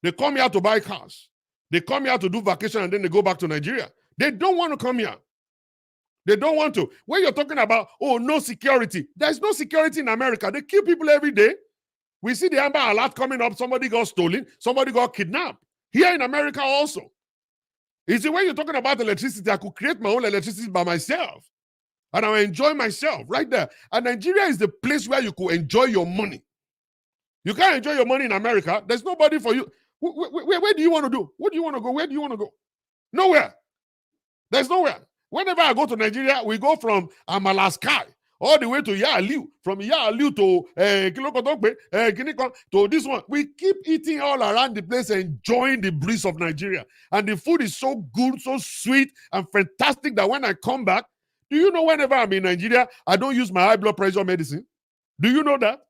S1: They come here to buy cars. They come here to do vacation and then they go back to Nigeria. They don't want to come here. They don't want to. When you're talking about, oh, no security, there's no security in America. They kill people every day. We see the Amber Alert coming up. Somebody got stolen. Somebody got kidnapped. Here in America also. You see, when you're talking about electricity, I could create my own electricity by myself. And I enjoy myself right there. And Nigeria is the place where you could enjoy your money. You can't enjoy your money in America. There's nobody for you. Where do you want to do? What do you want to go? Where do you want to go? Nowhere. There's nowhere. Whenever I go to Nigeria, we go from Amalaskai all the way to Yaliu. From Yaliu to Kilokotokpe, to this one. We keep eating all around the place, enjoying the breeze of Nigeria. And the food is so good, so sweet, and fantastic that when I come back, do you know whenever I'm in Nigeria, I don't use my high blood pressure medicine? Do you know that?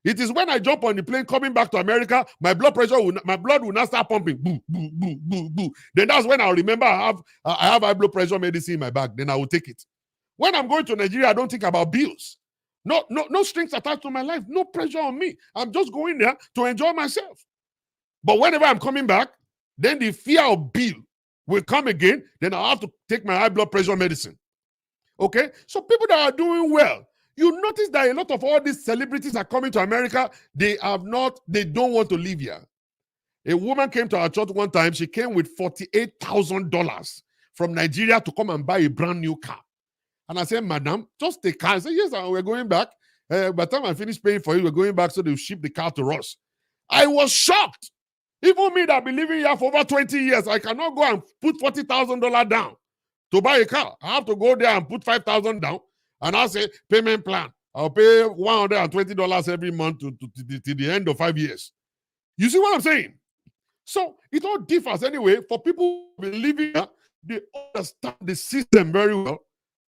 S1: It is when I jump on the plane coming back to America, my blood will not start pumping. Boo, boo, boo, boo, boo. Then that's when I'll remember I have high blood pressure medicine in my bag. Then I will take it. When I'm going to Nigeria, I don't think about bills. No strings attached to my life. No pressure on me. I'm just going there to enjoy myself. But whenever I'm coming back, Then the fear of bill will come again. Then I'll have to take my high blood pressure medicine. Okay? So people that are doing well, you notice that a lot of all these celebrities are coming to America. They don't want to live here. A woman came to our church one time. She came with $48,000 from Nigeria to come and buy a brand new car. And I said, madam, just take car. I said, yes, we're going back. By the time I finish paying for you, we're going back so they'll ship the car to us. I was shocked. Even me that been living here for over 20 years, I cannot go and put $40,000 down to buy a car. I have to go there and put $5,000 down. And I'll say, payment plan. I'll pay $120 every month to the end of 5 years. You see what I'm saying? So it all differs anyway. For people who been living here, they understand the system very well.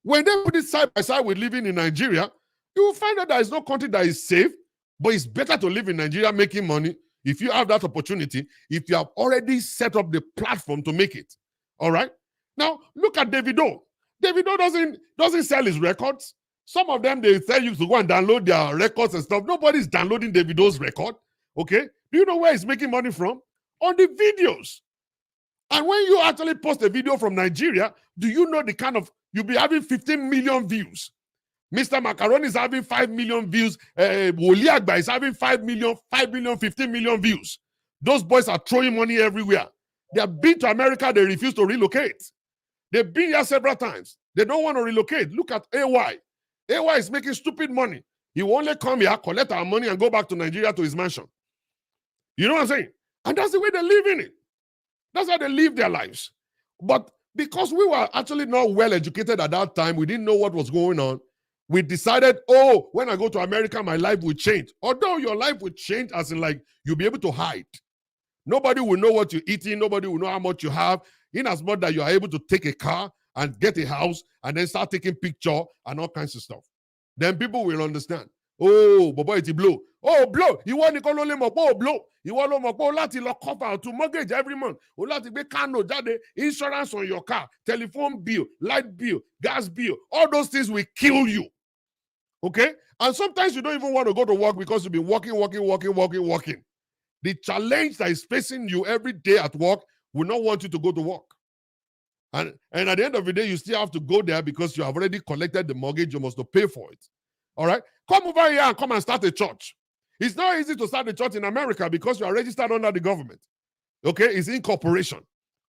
S1: When they put it side by side with living in Nigeria, you will find that there is no country that is safe, but it's better to live in Nigeria making money if you have that opportunity, if you have already set up the platform to make it. All right? Now, look at Davido. Davido doesn't sell his records. Some of them, they tell you to go and download their records and stuff. Nobody's downloading Davido's record. Okay? Do you know where he's making money from? On the videos. And when you actually post a video from Nigeria, do you know the kind of, you'll be having 15 million views. Mr. Macaroni is having 5 million views. Woli Agba is having 5 million, 15 million views. Those boys are throwing money everywhere. They have been to America. They refuse to relocate. They've been here several times. They don't want to relocate. Look at AY. AY is making stupid money. He will only come here, collect our money, and go back to Nigeria to his mansion. You know what I'm saying? And that's the way they live in it. That's how they live their lives. But because we were actually not well educated at that time, we didn't know what was going on. We decided, oh, when I go to America, my life will change. Although your life will change as in like you'll be able to hide. Nobody will know what you're eating. Nobody will know how much you have. In as much that you are able to take a car and get a house and then start taking picture and all kinds of stuff. Then people will understand. Oh, boy, it's blow. Oh, blow. You want to call only more blow. You want to more láti lọ cover to mortgage every month. Oh, láti gbé cano jáde, insurance on your car, telephone bill, light bill, gas bill. All those things will kill you. Okay? And sometimes you don't even want to go to work because you've been working. The challenge that is facing you every day at work will not want you to go to work. And at the end of the day, you still have to go there because you have already collected the mortgage. You must pay for it. All right? Come over here and come and start a church. It's not easy to start a church in America because you are registered under the government. Okay? It's incorporation.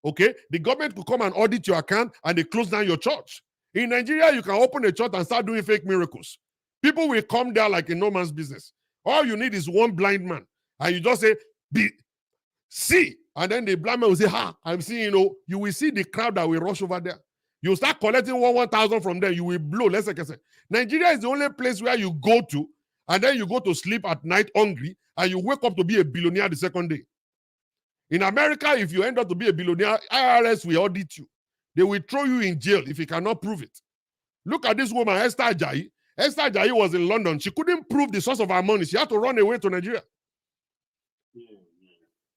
S1: Okay? The government could come and audit your account and they close down your church. In Nigeria, you can open a church and start doing fake miracles. People will come there like a no man's business. All you need is one blind man. And you just say, see. And then the blind man will say, I'm seeing, you will see the crowd that will rush over there. You start collecting 1,000 from them. You will blow. Let's say, Nigeria is the only place where you go to, and then you go to sleep at night hungry, and you wake up to be a billionaire the second day. In America, if you end up to be a billionaire, IRS will audit you. They will throw you in jail if you cannot prove it. Look at this woman, Esther Ajayi. Esther Ajayi was in London. She couldn't prove the source of her money. She had to run away to Nigeria.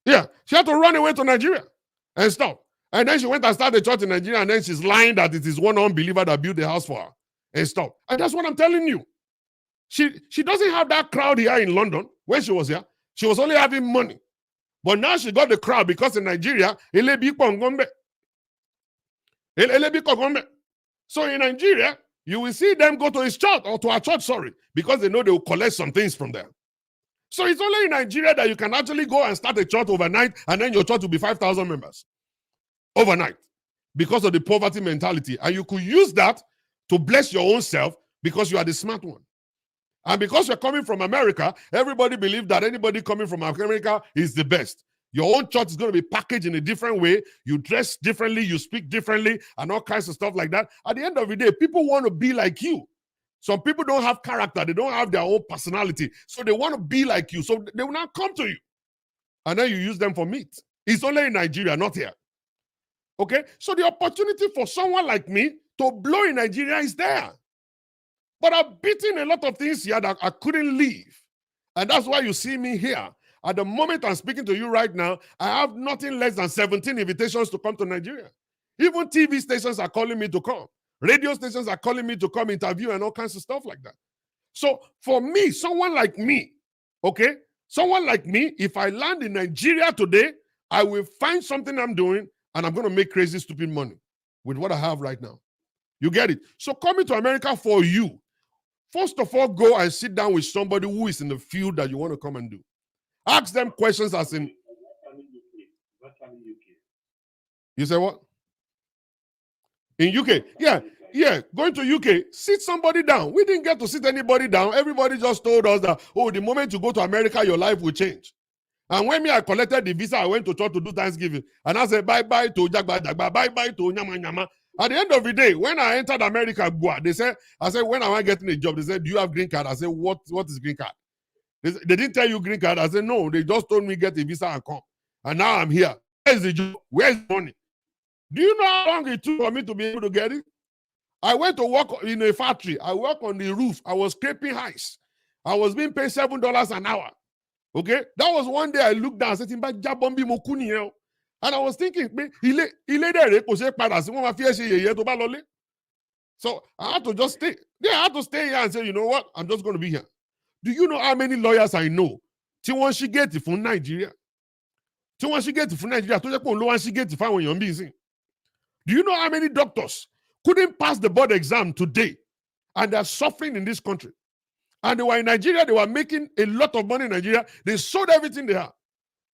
S1: Yeah, she had to run away to Nigeria and stop. And then she went and started a church in Nigeria, and then she's lying that it is one unbeliever that built the house for her and stop. And that's what I'm telling you. She doesn't have that crowd here in London. When she was here, she was only having money. But now she got the crowd because in Nigeria, so in Nigeria, you will see them go to his church or to our church, because they know they will collect some things from there. So it's only in Nigeria that you can actually go and start a church overnight, and then your church will be 5,000 members overnight because of the poverty mentality. And you could use that to bless your own self because you are the smart one. And because you're coming from America, everybody believes that anybody coming from America is the best. Your own church is going to be packaged in a different way. You dress differently, you speak differently, and all kinds of stuff like that. At the end of the day, people want to be like you. Some people don't have character. They don't have their own personality. So they want to be like you. So they will not come to you. And then you use them for meat. It's only in Nigeria, not here. Okay? So the opportunity for someone like me to blow in Nigeria is there. But I've beaten a lot of things here that I couldn't leave. And that's why you see me here. At the moment I'm speaking to you right now, I have nothing less than 17 invitations to come to Nigeria. Even TV stations are calling me to come. Radio stations are calling me to come interview and all kinds of stuff like that. So for me, someone like me, okay, someone like me, if I land in Nigeria today, I will find something I'm doing, and I'm going to make crazy, stupid money with what I have right now. You get it? So coming to America for you, first of all, go and sit down with somebody who is in the field that you want to come and do. Ask them questions as in, you say what? In UK? Yeah, going to UK, sit somebody down. We didn't get to sit anybody down. Everybody just told us that, oh, the moment you go to America, your life will change. And when I collected the visa, I went to church to do Thanksgiving. And I said, bye-bye to Jagba Jagba, bye-bye to Nyama Nyama. At the end of the day, when I entered America, I said, when am I getting a job? They said, do you have green card? I said, what is green card? They didn't tell you green card. I said, no, they just told me get a visa and come. And now I'm here. Where's the job? Where's the money? Do you know how long it took for me to be able to get it? I went to work in a factory. I worked on the roof. I was scraping ice. I was being paid $7 an hour. Okay? That was one day I looked down and said, and I was thinking, so I had to just stay. Yeah, I had to stay here and say, you know what? I'm just going to be here. Do you know how many lawyers I know? Tí she get it from Nigeria. Tí she get it from Nigeria. She get it from busy. Do you know how many doctors couldn't pass the board exam today and they're suffering in this country? And they were in Nigeria, they were making a lot of money in Nigeria. They sold everything they had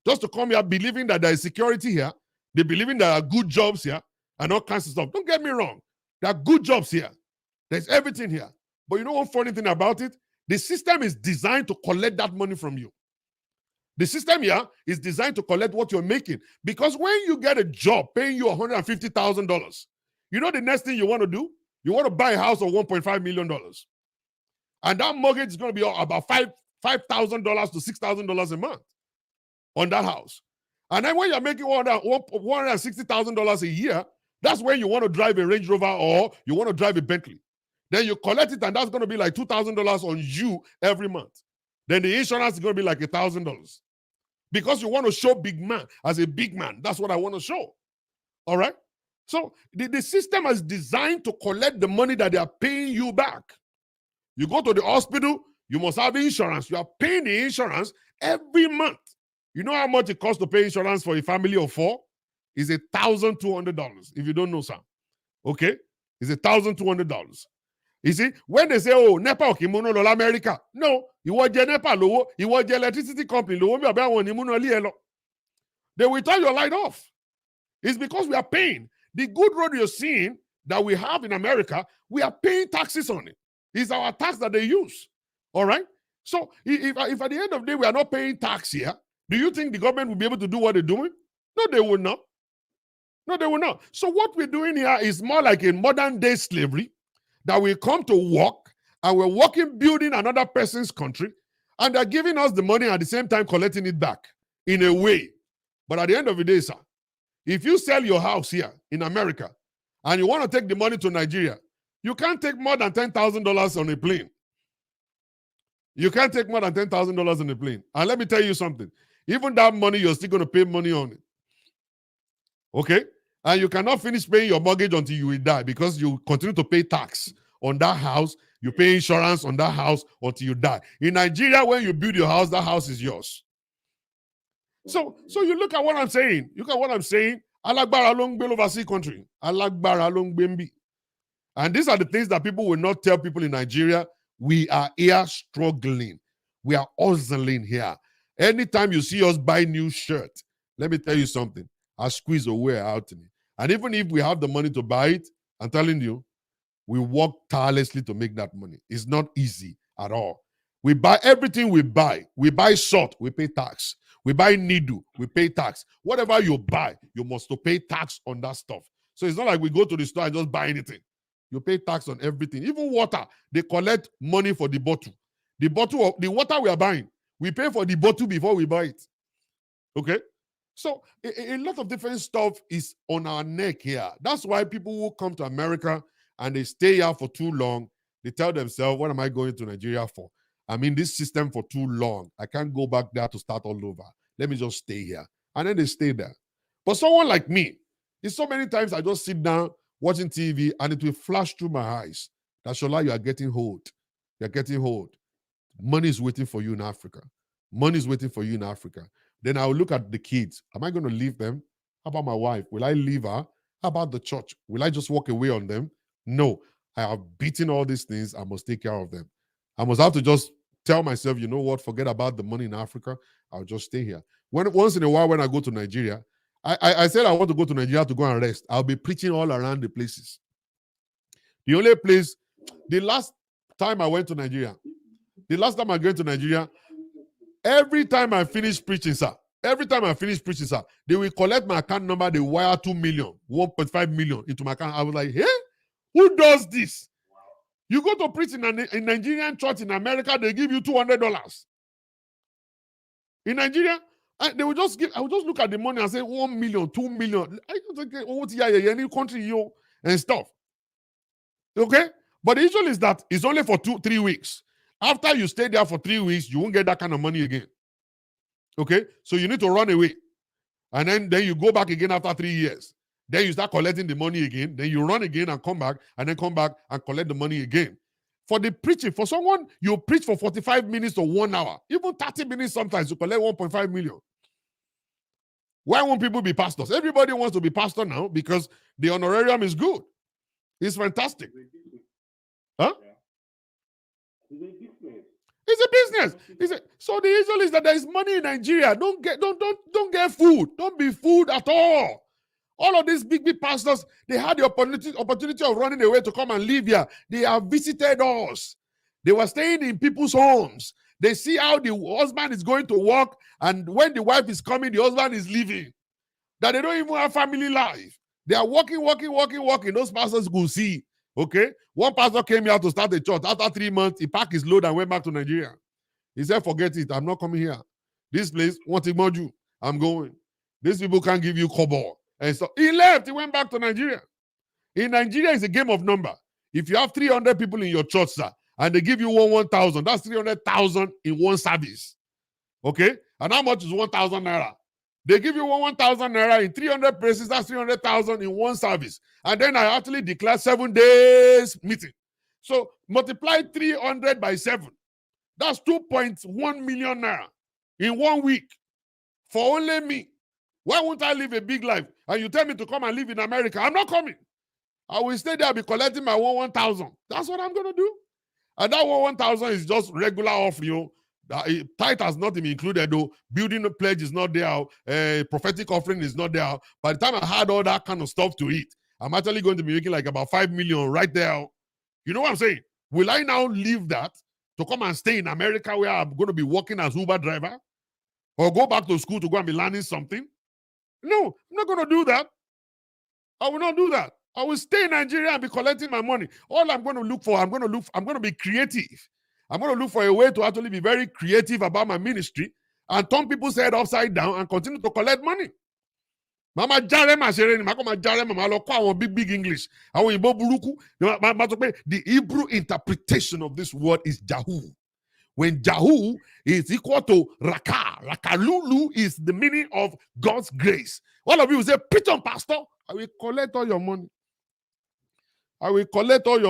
S1: just to come here believing that there is security here. They believing there are good jobs here and all kinds of stuff. Don't get me wrong. There are good jobs here. There's everything here. But you know one funny thing about it? The system is designed to collect that money from you. The system here is designed to collect what you're making. Because when you get a job paying you $150,000, you know the next thing you want to do? You want to buy a house of $1.5 million. And that mortgage is going to be about $5,000 to $6,000 a month on that house. And then when you're making $160,000 a year, that's when you want to drive a Range Rover or you want to drive a Bentley. Then you collect it, and that's going to be like $2,000 on you every month. Then the insurance is going to be like $1,000. Because you want to show big man as a big man. That's what I want to show. All right? So the system is designed to collect the money that they are paying you back. You go to the hospital, you must have insurance. You are paying the insurance every month. You know how much it costs to pay insurance for a family of 4? It's $1,200. If you don't know, sir. Okay? It's $1,200. You see, when they say, oh, NEPA or Kimono Lola America, no, you want NEPA lowo, you want electricity company lowo, they will turn your light off. It's because we are paying. The good road you're seeing that we have in America, we are paying taxes on it. It's our tax that they use. All right? So if at the end of the day we are not paying tax here, do you think the government will be able to do what they're doing? No, they will not. No, they will not. So what we're doing here is more like a modern day slavery, that we come to work and we're working, building another person's country, and they're giving us the money at the same time collecting it back in a way. But at the end of the day, sir, if you sell your house here in America and you want to take the money to Nigeria, you can't take more than $10,000 on a plane. You can't take more than $10,000 on a plane. And let me tell you something. Even that money, you're still going to pay money on it. Okay? And you cannot finish paying your mortgage until you will die because you continue to pay tax on that house. You pay insurance on that house until you die. In Nigeria, when you build your house, that house is yours. So you look at what I'm saying. Look at what I'm saying. Alagbara long bill overseas country. Alagbara long bembi. And these are the things that people will not tell people in Nigeria. We are here struggling. We are hustling here. Anytime you see us buy new shirt, let me tell you something. I squeeze away out in it. And even if we have the money to buy it, I'm telling you, we work tirelessly to make that money. It's not easy at all. We buy everything we buy. We buy salt, we pay tax. We buy needle, we pay tax. Whatever you buy, you must to pay tax on that stuff. So it's not like we go to the store and just buy anything. You pay tax on everything. Even water, they collect money for the bottle. The water we are buying, we pay for the bottle before we buy it. Okay? So a lot of different stuff is on our neck here. That's why people who come to America and they stay here for too long, they tell themselves, what am I going to Nigeria for? I'm in this system for too long. I can't go back there to start all over. Let me just stay here. And then they stay there. But someone like me, it's so many times I just sit down watching TV and it will flash through my eyes that, Shola, you are getting old. You're getting old. Money is waiting for you in Africa. Money is waiting for you in Africa. Then I'll look at the kids. Am I going to leave them? How about my wife? Will I leave her? How about the church? Will I just walk away on them? No. I have beaten all these things. I must take care of them. I must have to just tell myself, you know what? Forget about the money in Africa. I'll just stay here. Once in a while, when I go to Nigeria, I said I want to go to Nigeria to go and rest. I'll be preaching all around the places. The only place, the last time I went to Nigeria, every time I finish preaching, sir, they will collect my account number, they wire 2 million, 1.5 million into my account. I was like, hey, who does this? You go to preach in a Nigerian church in America, they give you $200. In Nigeria, I will just look at the money and say 1 million, 2 million. I don't think any country and stuff. Okay? But the issue is that it's only for 2-3 weeks. After you stay there for 3 weeks, you won't get that kind of money again. Okay? So you need to run away. And then you go back again after 3 years. Then you start collecting the money again. Then you run again and come back, and then come back and collect the money again. For the preaching, for someone, you preach for 45 minutes to 1 hour, even 30 minutes sometimes, you collect 1.5 million. Why won't people be pastors? Everybody wants to be pastor now because the honorarium is good. It's fantastic. Huh? It's a business. So the issue is that there is money in Nigeria. Don't get food. Don't be food at all. All of these big pastors, they had the opportunity of running away to come and live here. They have visited us. They were staying in people's homes. They see how the husband is going to work, and when the wife is coming, the husband is leaving. That they don't even have family life. They are working. Those pastors could see. Okay? One pastor came here to start a church. After 3 months, he packed his load and went back to Nigeria. He said, forget it. I'm not coming here. This place, you. I'm going. These people can't give you kobo. And so he left. He went back to Nigeria. In Nigeria, it's a game of number. If you have 300 people in your church, sir, and they give you 1,000, that's 300,000 in one service. Okay? And how much is 1,000 naira? They give you 1,000 naira in 300 places, that's 300,000 in one service. And then I actually declare 7 days meeting. So multiply 300 by 7. That's 2.1 million naira in 1 week for only me. Why won't I live a big life? And you tell me to come and live in America. I'm not coming. I will stay there, I'll be collecting my 1,000. That's what I'm going to do. And that 1,000 is just regular offering. Tithe has not been included, though. Building a pledge is not there. Prophetic offering is not there. By the time I had all that kind of stuff to eat, I'm actually going to be making like about 5 million right there. You know what I'm saying? Will I now leave that to come and stay in America where I'm going to be working as Uber driver? Or go back to school to go and be learning something? No, I'm not going to do that. I will not do that. I will stay in Nigeria and be collecting my money. All I'm going to look for, I'm going to be creative. I'm going to look for a way to actually be very creative about my ministry and turn people's head upside down and continue to collect money. Mama Jarem Ashereni, Mama Jarem, Mama Loko, big English. The Hebrew interpretation of this word is Jahu. When Jahu is equal to Raka, Rakalulu is the meaning of God's grace. All of you say, preach on, pastor. I will collect all your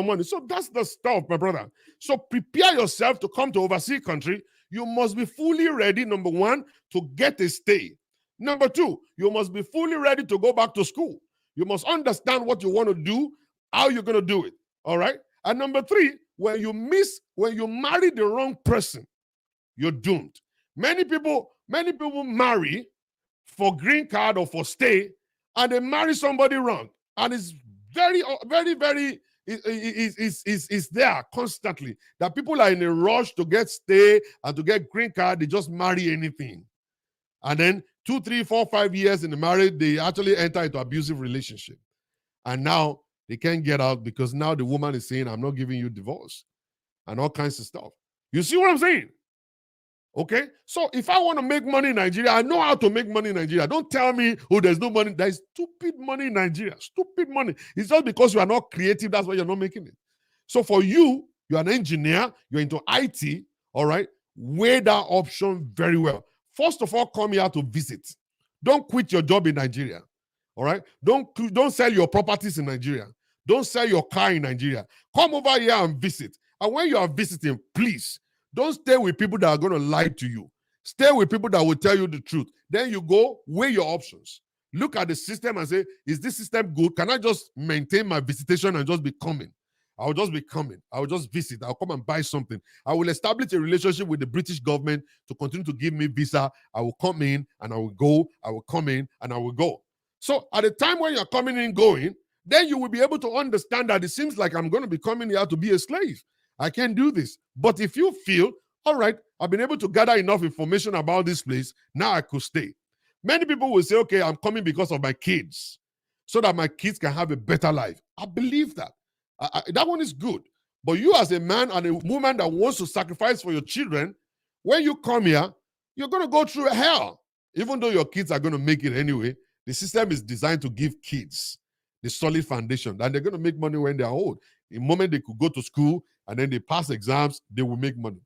S1: money. So that's the stuff, my brother. So prepare yourself to come to overseas country. You must be fully ready, number one, to get a stay. Number two, you must be fully ready to go back to school. You must understand what you want to do, how you're going to do it. All right? And number three, when you marry the wrong person, you're doomed. Many people marry for green card or for stay, and they marry somebody wrong. And it's very, very, very, is there constantly that people are in a rush to get stay and to get green card. They just marry anything. And then 2, 3, 4, 5 years in the marriage, they actually enter into abusive relationship. And now they can't get out because now the woman is saying, I'm not giving you divorce and all kinds of stuff. You see what I'm saying? Okay? So if I want to make money in Nigeria, I know how to make money in Nigeria. Don't tell me, oh, there's no money. There's stupid money in Nigeria. Stupid money. It's just because you are not creative, that's why you're not making it. So for you, you're an engineer, you're into IT, all right? Weigh that option very well. First of all, come here to visit. Don't quit your job in Nigeria, all right? Don't sell your properties in Nigeria. Don't sell your car in Nigeria. Come over here and visit. And when you are visiting, please, don't stay with people that are going to lie to you. Stay with people that will tell you the truth. Then you go weigh your options. Look at the system and say, is this system good? Can I just maintain my visitation and just be coming? I'll just be coming. I'll just visit. I'll come and buy something. I will establish a relationship with the British government to continue to give me visa. I will come in and I will go. I will come in and I will go. So at the time when you're coming in, going, then you will be able to understand that it seems like I'm going to be coming here to be a slave. I can't do this. But if you feel, all right, I've been able to gather enough information about this place, now I could stay. Many people will say, okay, I'm coming because of my kids, so that my kids can have a better life. I believe that. That one is good. But you as a man and a woman that wants to sacrifice for your children, when you come here, you're going to go through hell. Even though your kids are going to make it anyway, the system is designed to give kids the solid foundation, and they're going to make money when they're old. The moment they could go to school and then they pass exams, they will make money.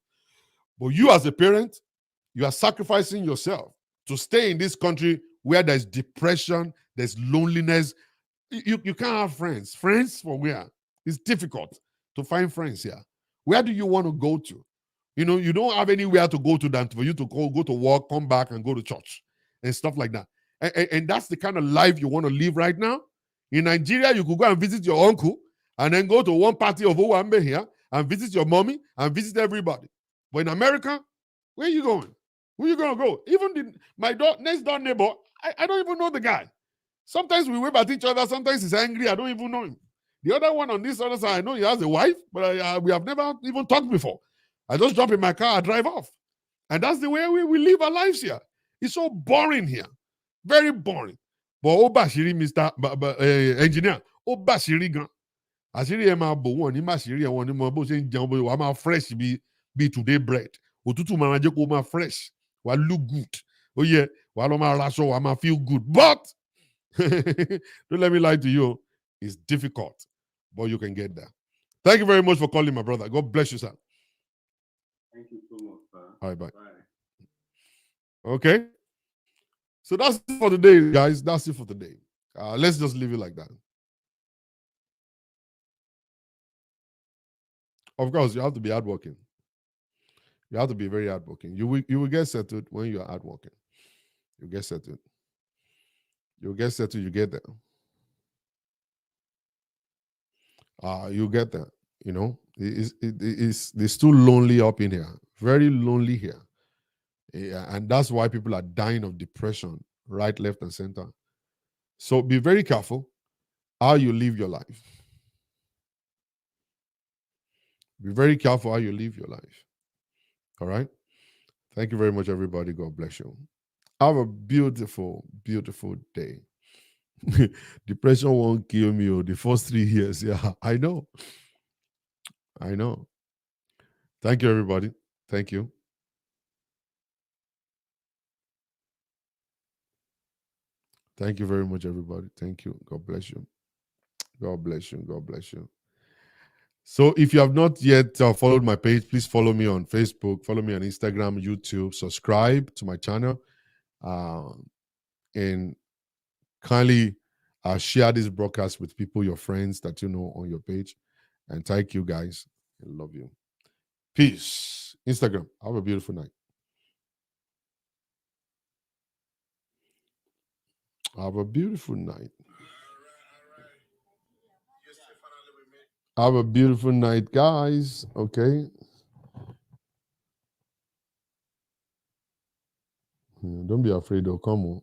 S1: But you as a parent, you are sacrificing yourself to stay in this country where there's depression, there's loneliness. You can't have friends. Friends from where? It's difficult to find friends here. Where do you want to go to? You don't have anywhere to go to than for you to go to work, come back, and go to church and stuff like that. And that's the kind of life you want to live right now. In Nigeria, you could go and visit your uncle and then go to one party of Owambe here and visit your mommy and visit everybody. But in America, where are you going? Where are you going to go? Even my next door neighbor, I don't even know the guy. Sometimes we wave at each other. Sometimes he's angry. I don't even know him. The other one on this other side, I know he has a wife, but we have never even talked before. I just jump in my car, I drive off. And that's the way we live our lives here. It's so boring here. Very boring. But Obashiri, Mr. Engineer, Obashiri gan. Àṣírí ẹ máa bò wọ́n ní màṣírí ẹ wọ́n ní mọ bó ṣe ń jẹun bó wàá máa fresh bí today bread. Òtútù máa jẹ́ kó máa fresh. Wàá look good. Ó yẹ wàá lọ máa raṣọ wàá máa feel good. But don't let me lie to you. It's difficult, but you can get there. Thank you very much for calling, my brother. God bless you, sir.
S3: Thank you so much, sir.
S1: All right, bye.
S3: Bye.
S1: Okay. So that's it for today, guys. That's it for today. Let's just leave it like that. Of course, you have to be hardworking. You have to be very hardworking. You will get settled when you are hardworking. You get settled. You get settled. You get there. You get there. It's too lonely up in here. Very lonely here. Yeah, and that's why people are dying of depression, right, left, and center. So be very careful how you live your life. Be very careful how you live your life. All right? Thank you very much, everybody. God bless you. Have a beautiful, beautiful day. Depression won't kill me the first 3 years. Yeah, I know. I know. Thank you, everybody. Thank you. Thank you very much, everybody. Thank you. God bless you. God bless you. God bless you. So if you have not yet followed my page, please follow me on Facebook, follow me on Instagram, YouTube, subscribe to my channel, and kindly share this broadcast with people, your friends that you know on your page. And thank you, guys. I love you. Peace. Instagram. Have a beautiful night. Have a beautiful night. Have a beautiful night, guys. Okay. Don't be afraid. They'll come on.